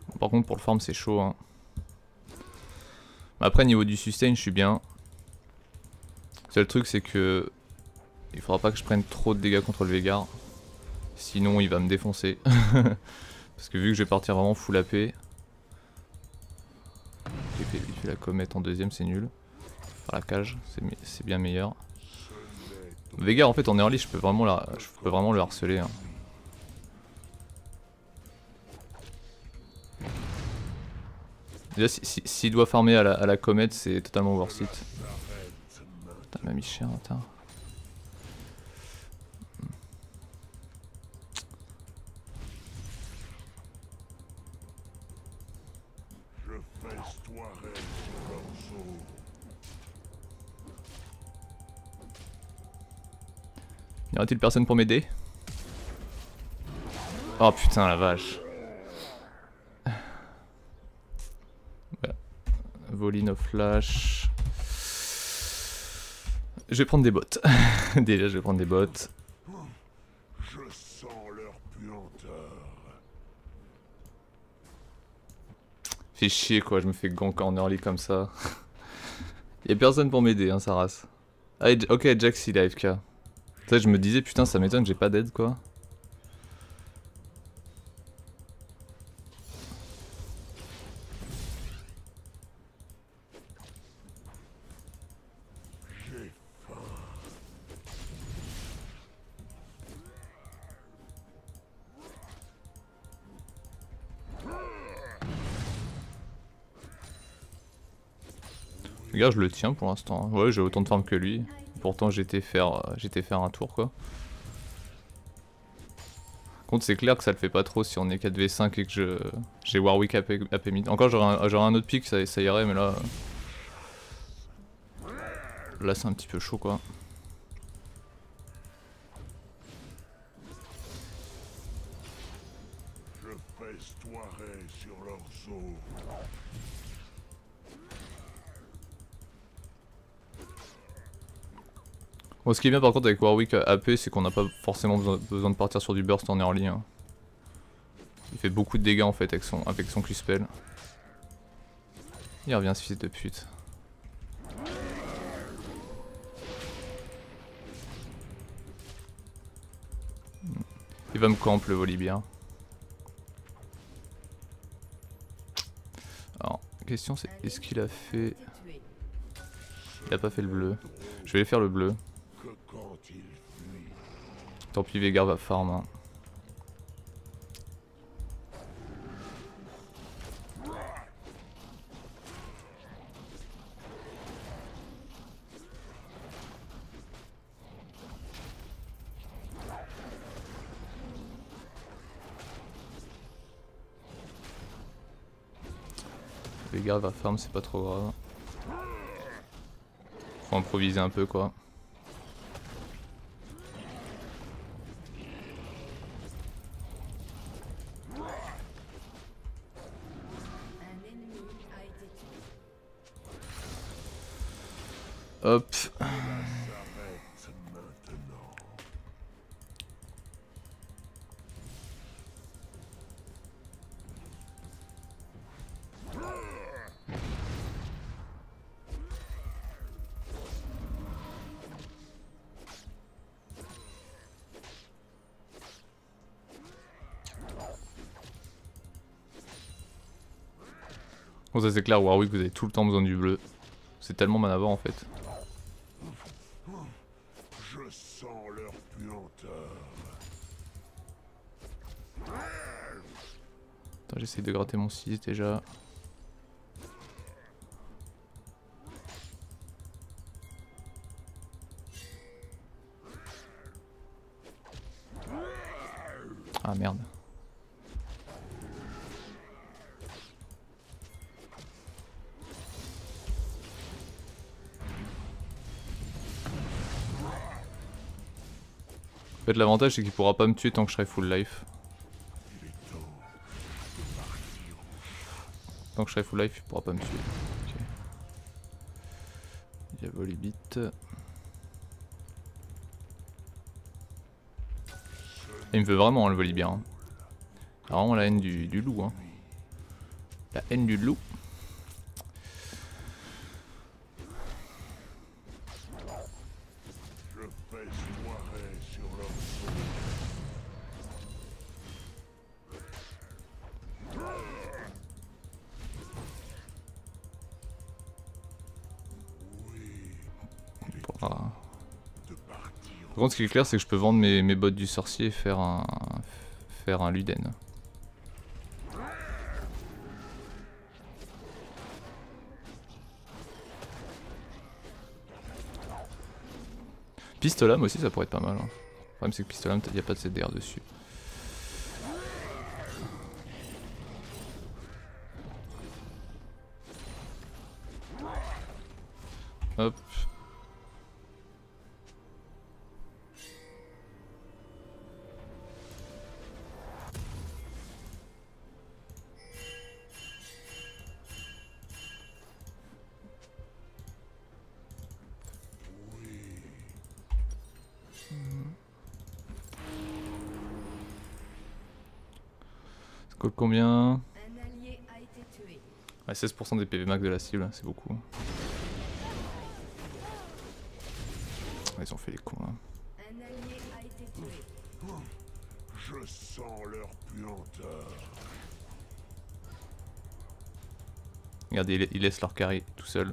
Bon, par contre pour le farm c'est chaud hein. Après niveau du sustain je suis bien. Le seul truc c'est que il faudra pas que je prenne trop de dégâts contre le Veigar. Sinon il va me défoncer. Parce que vu que je vais partir vraiment full AP. Il fait la comète en deuxième, c'est nul. Faire la cage, c'est bien meilleur. Veigar en fait en early je peux vraiment le harceler. Hein. Déjà s'il doit farmer à la comète c'est totalement worth it. Putain m'a mis cher, attends. Y aura-t-il personne pour m'aider? Oh putain la vache. Voilà. Volley no flash. Je vais prendre des bottes. Déjà je vais prendre des bottes. Je sens leur puanteur. Fait chier quoi, je me fais gank en early comme ça. Y'a personne pour m'aider hein sa race. Ah, ok Jax il est AFK. Je me disais putain ça m'étonne j'ai pas d'aide quoi. Regarde je le tiens pour l'instant. Ouais j'ai autant de farm que lui. Pourtant j'étais faire un tour quoi. Contre c'est clair que ça le fait pas trop si on est 4v5 et que j'ai Warwick AP mid. Encore j'aurais un autre pick ça irait mais là... Là c'est un petit peu chaud quoi. Je festoierai sur leurs os. Bon, ce qui est bien par contre avec Warwick AP c'est qu'on n'a pas forcément besoin de partir sur du burst en early. Hein. Il fait beaucoup de dégâts en fait avec son Q-spell. Il revient ce fils de pute. Il va me camp le Volibear. Alors, la question c'est est-ce qu'il a fait... Il a pas fait le bleu. Je vais aller faire le bleu. Tant pis Veigar va farm. Hein. Veigar va farm, c'est pas trop grave. Faut improviser un peu quoi. Hop. Bon, ça c'est clair, Warwick, vous avez tout le temps besoin du bleu. C'est tellement manavant en fait. Je sens leur puanteur. Attends, j'essaie de gratter mon 6 déjà. Ah merde. En fait l'avantage c'est qu'il pourra pas me tuer tant que je serai full life. Tant que je serai full life il pourra pas me tuer. Ok. Il a volé vite. Il me veut vraiment le volibear. Hein. Vraiment la haine du loup. Hein. La haine du loup. Je festoierai sur leur dos. Par De partir. contre ce qui est clair c'est que je peux vendre mes bottes du sorcier et faire un Luden. Pistolam aussi ça pourrait être pas mal. Hein. Le problème c'est que Pistolam il n'y a pas de CDR dessus. Hop. Ça coûte combien? Un allié a été tué. Ouais, 16% des PV max de la cible, c'est beaucoup. Ils ont fait les cons là. Un allié a été tué. Je sens leur puanteur. Regardez, ils laissent leur carry tout seul.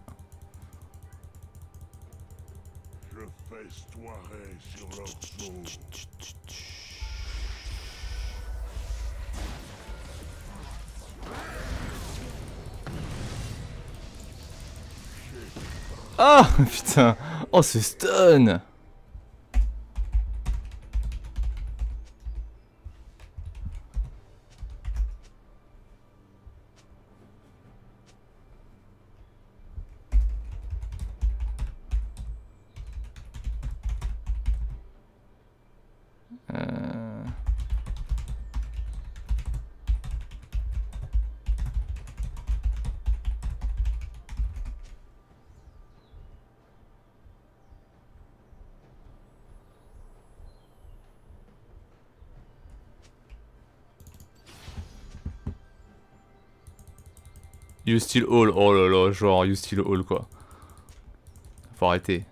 Je festoierai sur leur dos. Ah putain. Oh c'est stun. You still all, oh là là, genre you still all quoi. Faut arrêter.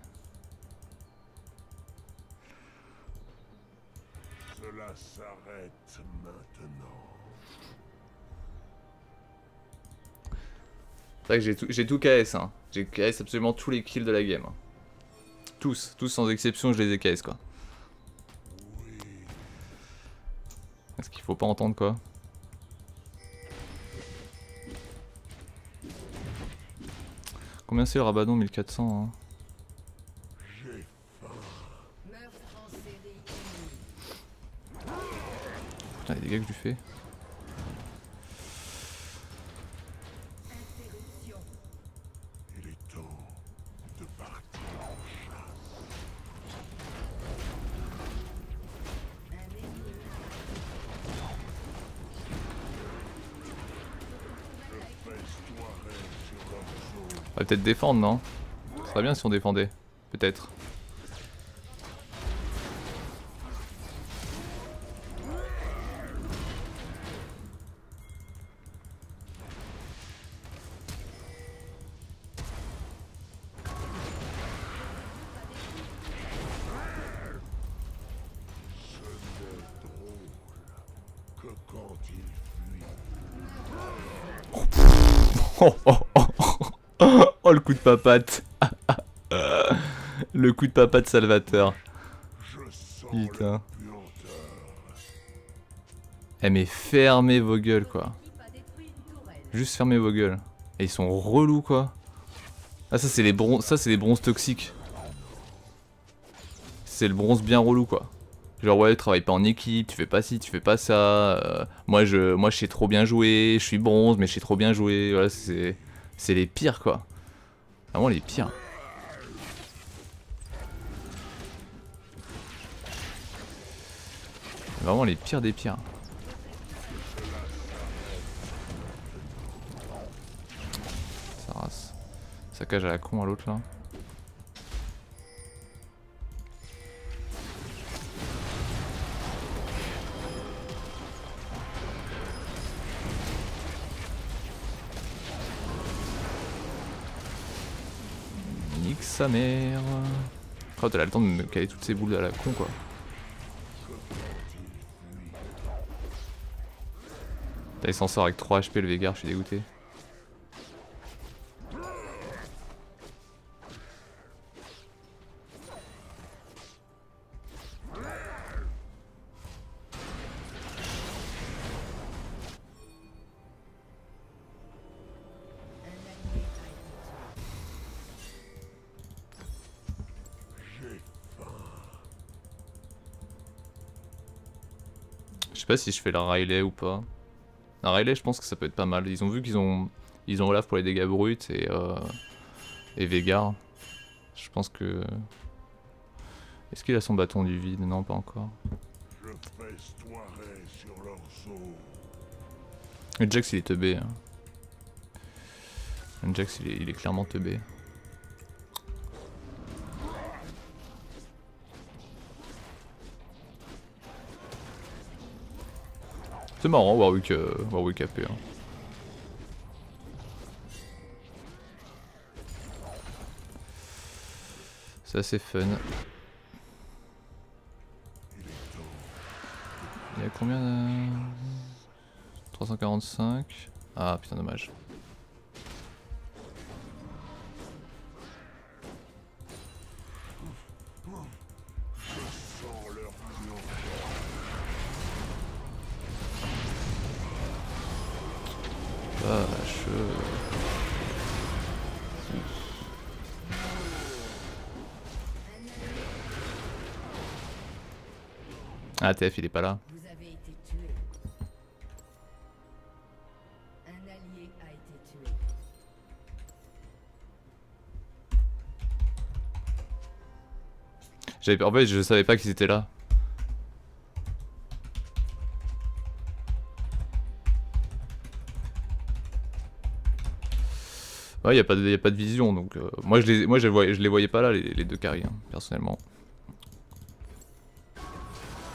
Cela s'arrête maintenant. C'est vrai que j'ai tout KS hein. J'ai KS absolument tous les kills de la game. Hein. Tous sans exception je les ai KS quoi. Est-ce qu'il faut pas entendre quoi? Combien c'est le Rabadon? 1400 hein. Meurtre en série. Putain les dégâts que je lui fais. Interruption. Il est temps de partir en chasse. Un ennemi. Je festoierai sur leur dos. On va peut-être défendre non? Ce serait bien si on défendait. Peut-être. Que quand il fuit, Oh, oh, oh, oh. Oh, le coup de papate. Le coup de papate Salvateur. Je sens Putain. leur puanteur. Eh mais fermez vos gueules quoi. L'équipe a détruit une tourelle. Juste fermez vos gueules. Et ils sont relous quoi. Ah ça c'est les bronzes, ça c'est les bronzes toxiques. C'est le bronze bien relou quoi. Genre ouais, travaille pas en équipe, tu fais pas ci, tu fais pas ça. Moi je sais trop bien jouer, je suis bronze mais je sais trop bien jouer. Voilà, c'est les pires quoi. Vraiment les pires. Vraiment les pires des pires. Ça race. Saccage à la con à l'autre là. Nique sa mère. Oh, t'as le temps de me caler toutes ces boules à la con quoi. T'as il s'en sort avec 3 HP le Veigar, je suis dégoûté. Je sais pas si je fais la Riley ou pas. La Riley je pense que ça peut être pas mal. Ils ont vu qu'ils ont Olaf pour les dégâts bruts et Veigar. Je pense que... Est-ce qu'il a son bâton du vide? Non, pas encore. Je festoierai sur leurs os. Le Jax il est teubé. Hein. Le Jax il est clairement teubé. C'est marrant Warwick AP. Hein. C'est assez fun. Il y a combien de... 345. Ah putain dommage. Sens leur puanteur. Vache. Ah TF il est pas là. Vous avez été tué. Un allié a été tué. En fait je savais pas qu'ils étaient là. Ouais, y a pas de vision donc moi je les voyais pas là les deux carries hein, personnellement.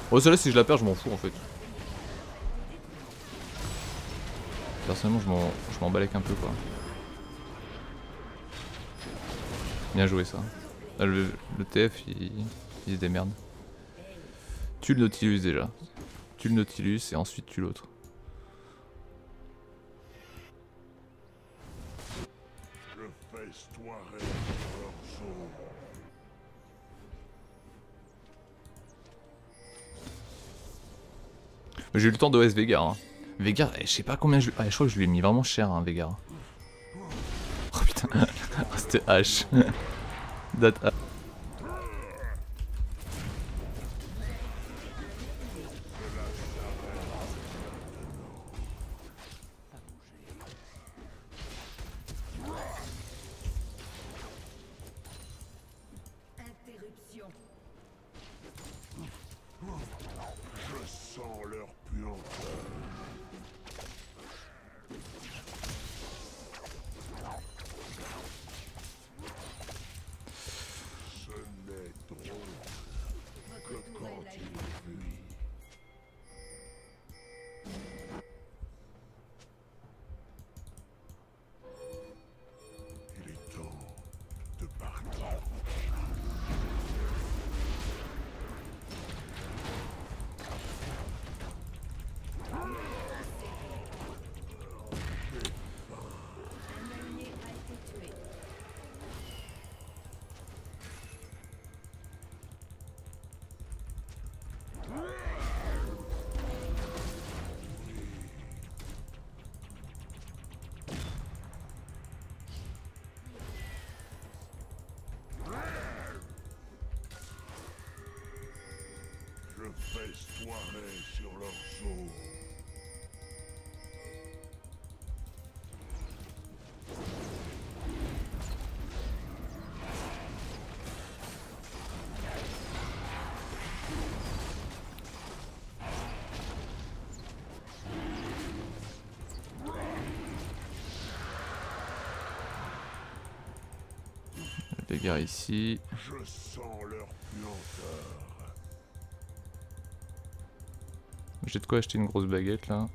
Oh celle-là si je la perds je m'en fous en fait. Personnellement je m'en balèque un peu quoi. Bien joué ça. Là, le TF il se démerde. Tue le Nautilus déjà. Tue le Nautilus et ensuite tue l'autre. Je festoierai sur leurs os. J'ai eu le temps d'OS Veigar. Hein. Veigar, je sais pas combien je... Ah, je crois que je lui ai mis vraiment cher, hein, Veigar. Oh putain, c'était H. Date H. Interruption. Je sens leur puanteur. Ce n'est drôle que Votre quand tourelle a il été fuit. Il est temps de partir. festoierai sur leurs os. Bagarre ici. Je sens leur puanteur. J'ai de quoi acheter une grosse baguette là.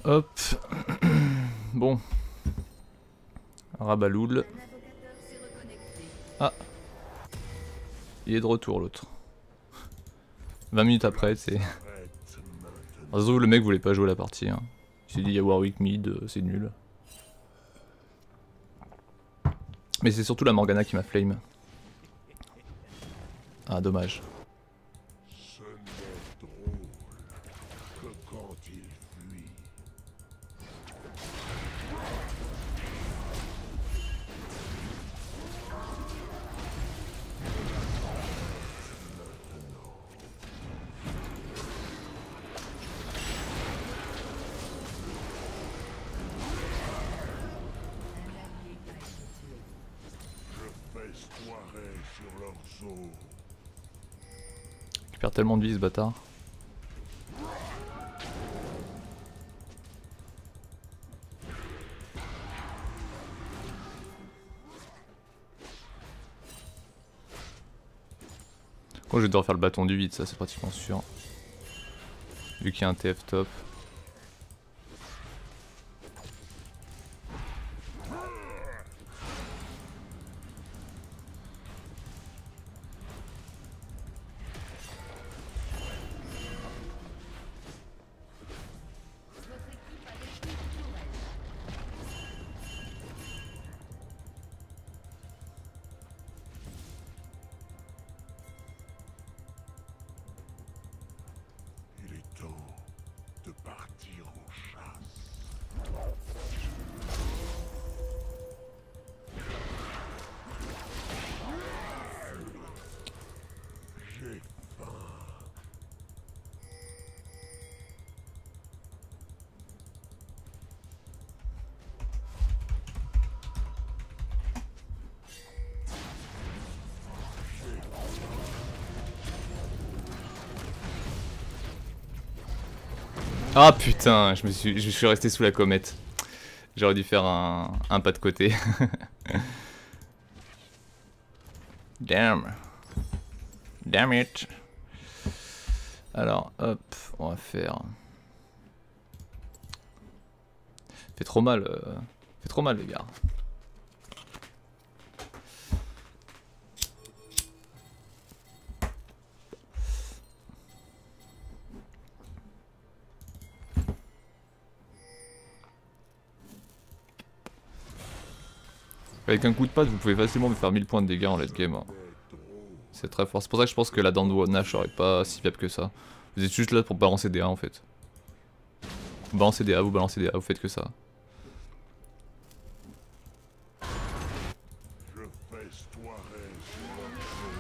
Hop. Bon. Rabaloul. Ah. Il est de retour l'autre. 20 minutes après, c'est... Le mec voulait pas jouer la partie. Hein. Il s'est dit, il y a Warwick mid, c'est nul. Mais c'est surtout la Morgana qui m'a flame. Ah, dommage. Ce n'est drôle que quand il fuit. Je festoierai sur leurs os. Il perd tellement de vie ce bâtard. Quand je vais devoir faire le bâton du vide, ça c'est pratiquement sûr. Vu qu'il y a un TF top. Il est temps de partir en chasse. J'ai faim. Ah putain, je suis resté sous la comète. J'aurais dû faire un pas de côté. Damn. Damn it. Alors, hop, on va faire... Fait trop mal les gars. Avec un coup de patte, vous pouvez facilement me faire 1000 points de dégâts en late game. Hein. C'est très fort. C'est pour ça que je pense que la dent de Nash serait pas si viable que ça. Vous êtes juste là pour balancer des A en fait. Vous balancez des A, vous balancez des A, vous faites que ça. Je festoierai sur leurs os.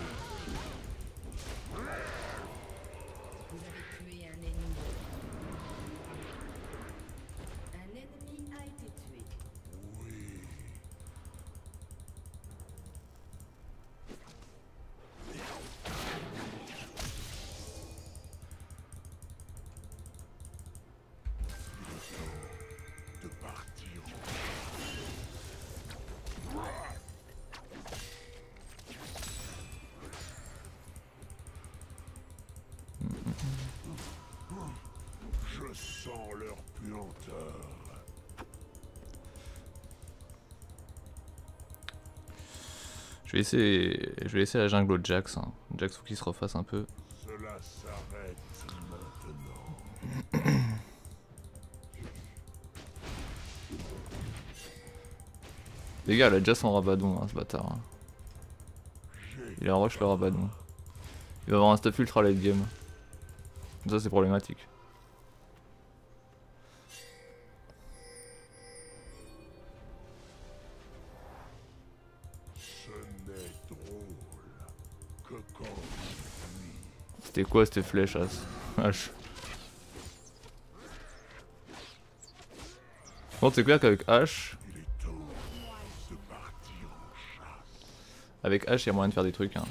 Vous avez tué un ennemi. Un ennemi a été tué. Oui. De partir en Je sens leur puanteur. Je vais laisser la jungle au Jax. Hein. Jax faut qu'il se refasse un peu. Cela s'arrête maintenant. Les gars, il a déjà son rabadon, hein, ce bâtard. Hein. Il a rush le rabadon. Il va avoir un stuff ultra late game. Ça, c'est problématique. Ce n'est drôle que quand C'était quoi cette flèche H? Bon, c'est clair qu'avec H, il est temps de partir en chasse. avec H, il y a moyen de faire des trucs. Hein.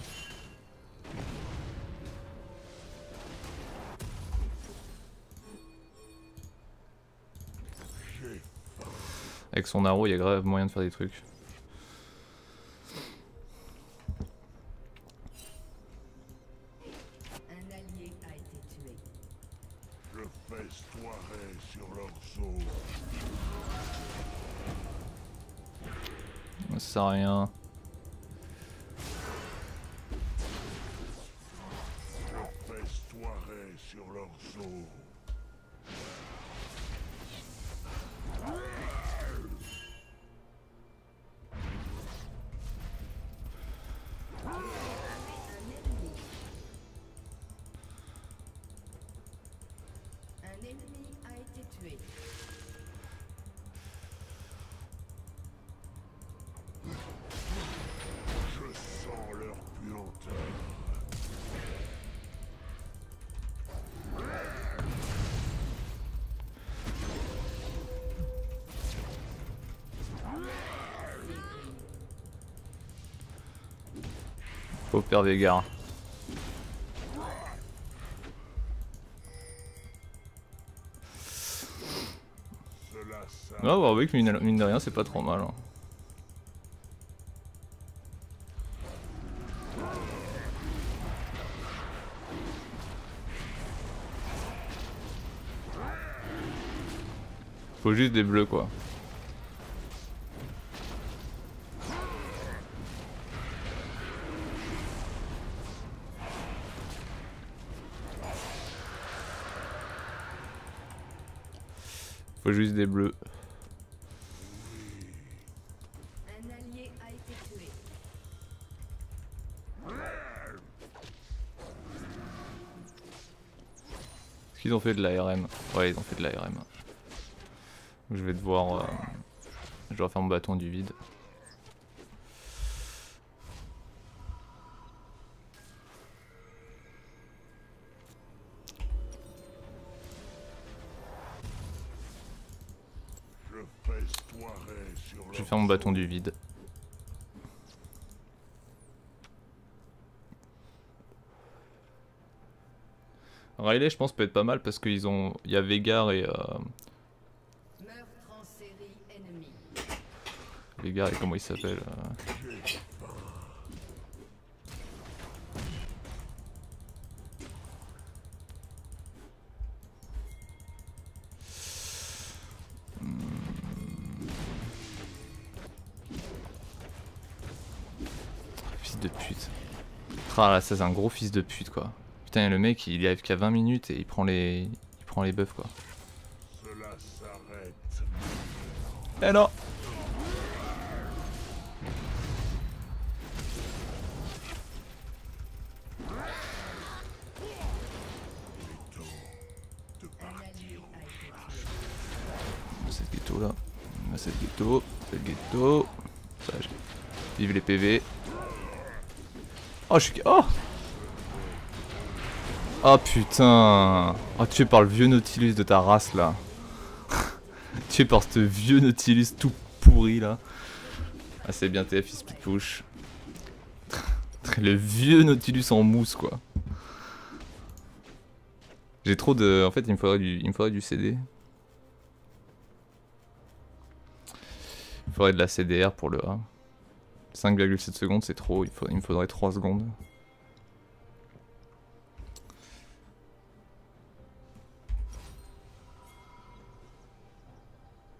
Avec son arrow, il y a grave moyen de faire des trucs. Un allié a été tué. Je festoierai sur leurs os. Ça sert à rien. Je festoierai sur leurs os. Un ennemi a été tué. Je sens leur puanteur. Pauvre père Veigar. Cela s'arrête. Ouais, Warwick, mine de rien, c'est pas trop mal. Hein. Faut juste des bleus, quoi. Faut juste des bleus. Un allié a été tué. Est-ce qu'ils ont fait de l'ARM? Ouais, ils ont fait de l'ARM. Je vais devoir... je dois faire mon bâton du vide. Je festoierai sur Je vais leurs faire mon bâton os. du vide. Riley, je pense, peut être pas mal parce qu'ils ont... Il y a Veigar et... Meurtre en série ennemi. Veigar et comment il s'appelle Fils de pute. Ah là, ça c'est un gros fils de pute quoi. Putain, le mec il arrive qu'à 20 minutes et il prend les buffs quoi. Cela s'arrête. Eh non! Un allié a été tué. Cette ghetto là. Cette ghetto. Cette ghetto. Ça, vive les PV. Oh, je suis. Oh! Oh putain! Oh, tué par le vieux Nautilus de ta race là. Tué par ce vieux Nautilus tout pourri là. Ah, c'est bien TF, il split push. Le vieux Nautilus en mousse quoi. J'ai trop de. En fait, il me faudrait du CD. Il me faudrait de la CDR pour le A. 5,7 secondes, c'est trop. Il me faudrait 3 secondes.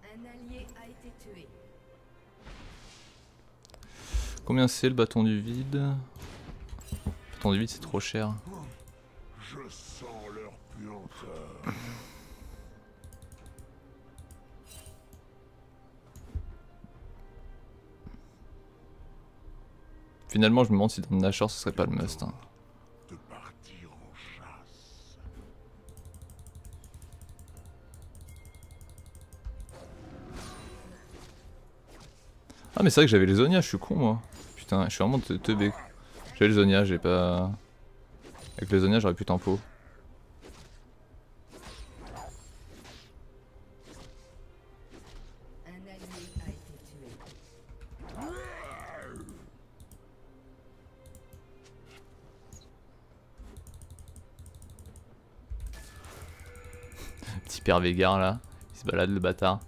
Un allié a été tué. Combien c'est le bâton du vide? Le bâton du vide, c'est trop cher. Je sens leur puanteur. Finalement, je me demande si dans Nashor ce serait pas le must. Hein. De partir en chasse. Ah, mais c'est vrai que j'avais les Zonia, je suis con moi. Putain, je suis vraiment teubé. J'avais les Zonia, j'ai pas. Avec les Zonia, j'aurais pu tempo. Un allié a été tué. Petit père Végard là, il se balade le bâtard.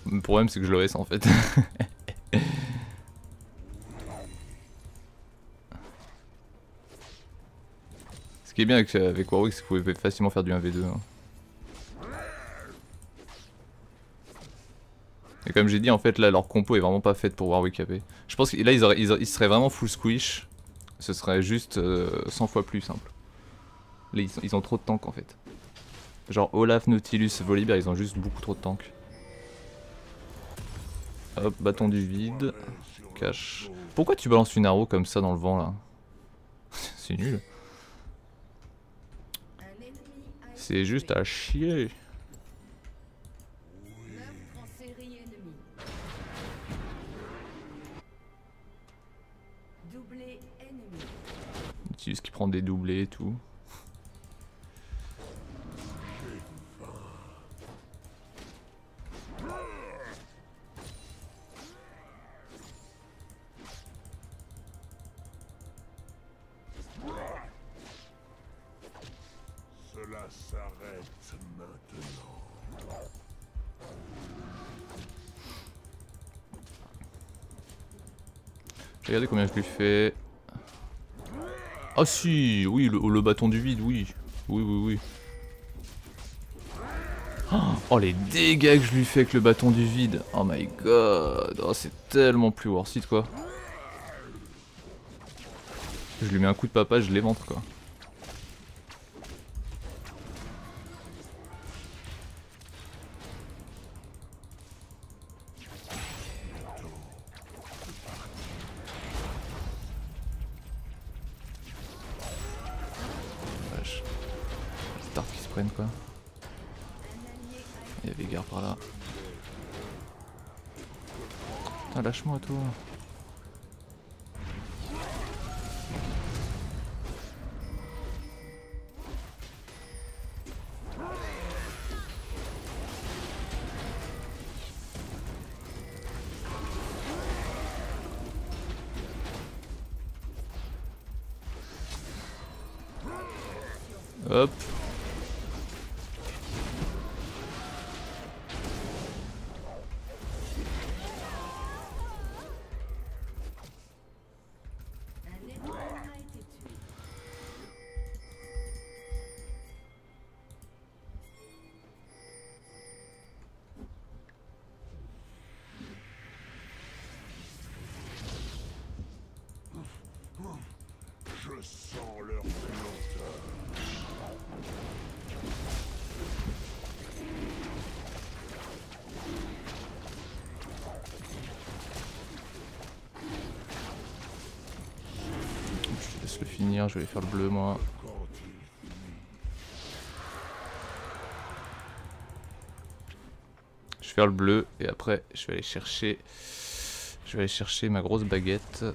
Le problème c'est que je l'OS en fait. Ce qui est bien avec Warwick, c'est que vous pouvez facilement faire du 1v2. Hein. Et comme j'ai dit, en fait, là, leur compo est vraiment pas faite pour Warwick AP. Je pense que là, ils seraient vraiment full squish. Ce serait juste 100 fois plus simple. Là, ils ont trop de tanks en fait. Genre Olaf, Nautilus, Volibear, ils ont juste beaucoup trop de tanks. Hop, bâton du vide. Cache. Pourquoi tu balances une arrow comme ça dans le vent là? C'est nul. Un ennemi a été C'est juste à chier. meurtre en série ennemie. Doublé ennemi. Nautilus qui prend des doublés et tout. Cela s'arrête maintenant. J'ai regardé combien je lui fais. Ah si, oui, le bâton du vide, oui. Oui, oui, oui. Oh les dégâts que je lui fais avec le bâton du vide. Oh my god. Oh, c'est tellement plus worth it quoi. Je lui mets un coup de papa, je l'éventre quoi. Wesh. Les tartes qui se prennent quoi. Il y a Végard par là. Putain, lâche-moi toi. Hop. Un ennemi a été tué. Je sens leur lenteur. Je laisse le finir, je vais faire le bleu moi. Quand il finit, Je vais faire le bleu et après je vais aller chercher. Je vais aller chercher ma grosse baguette.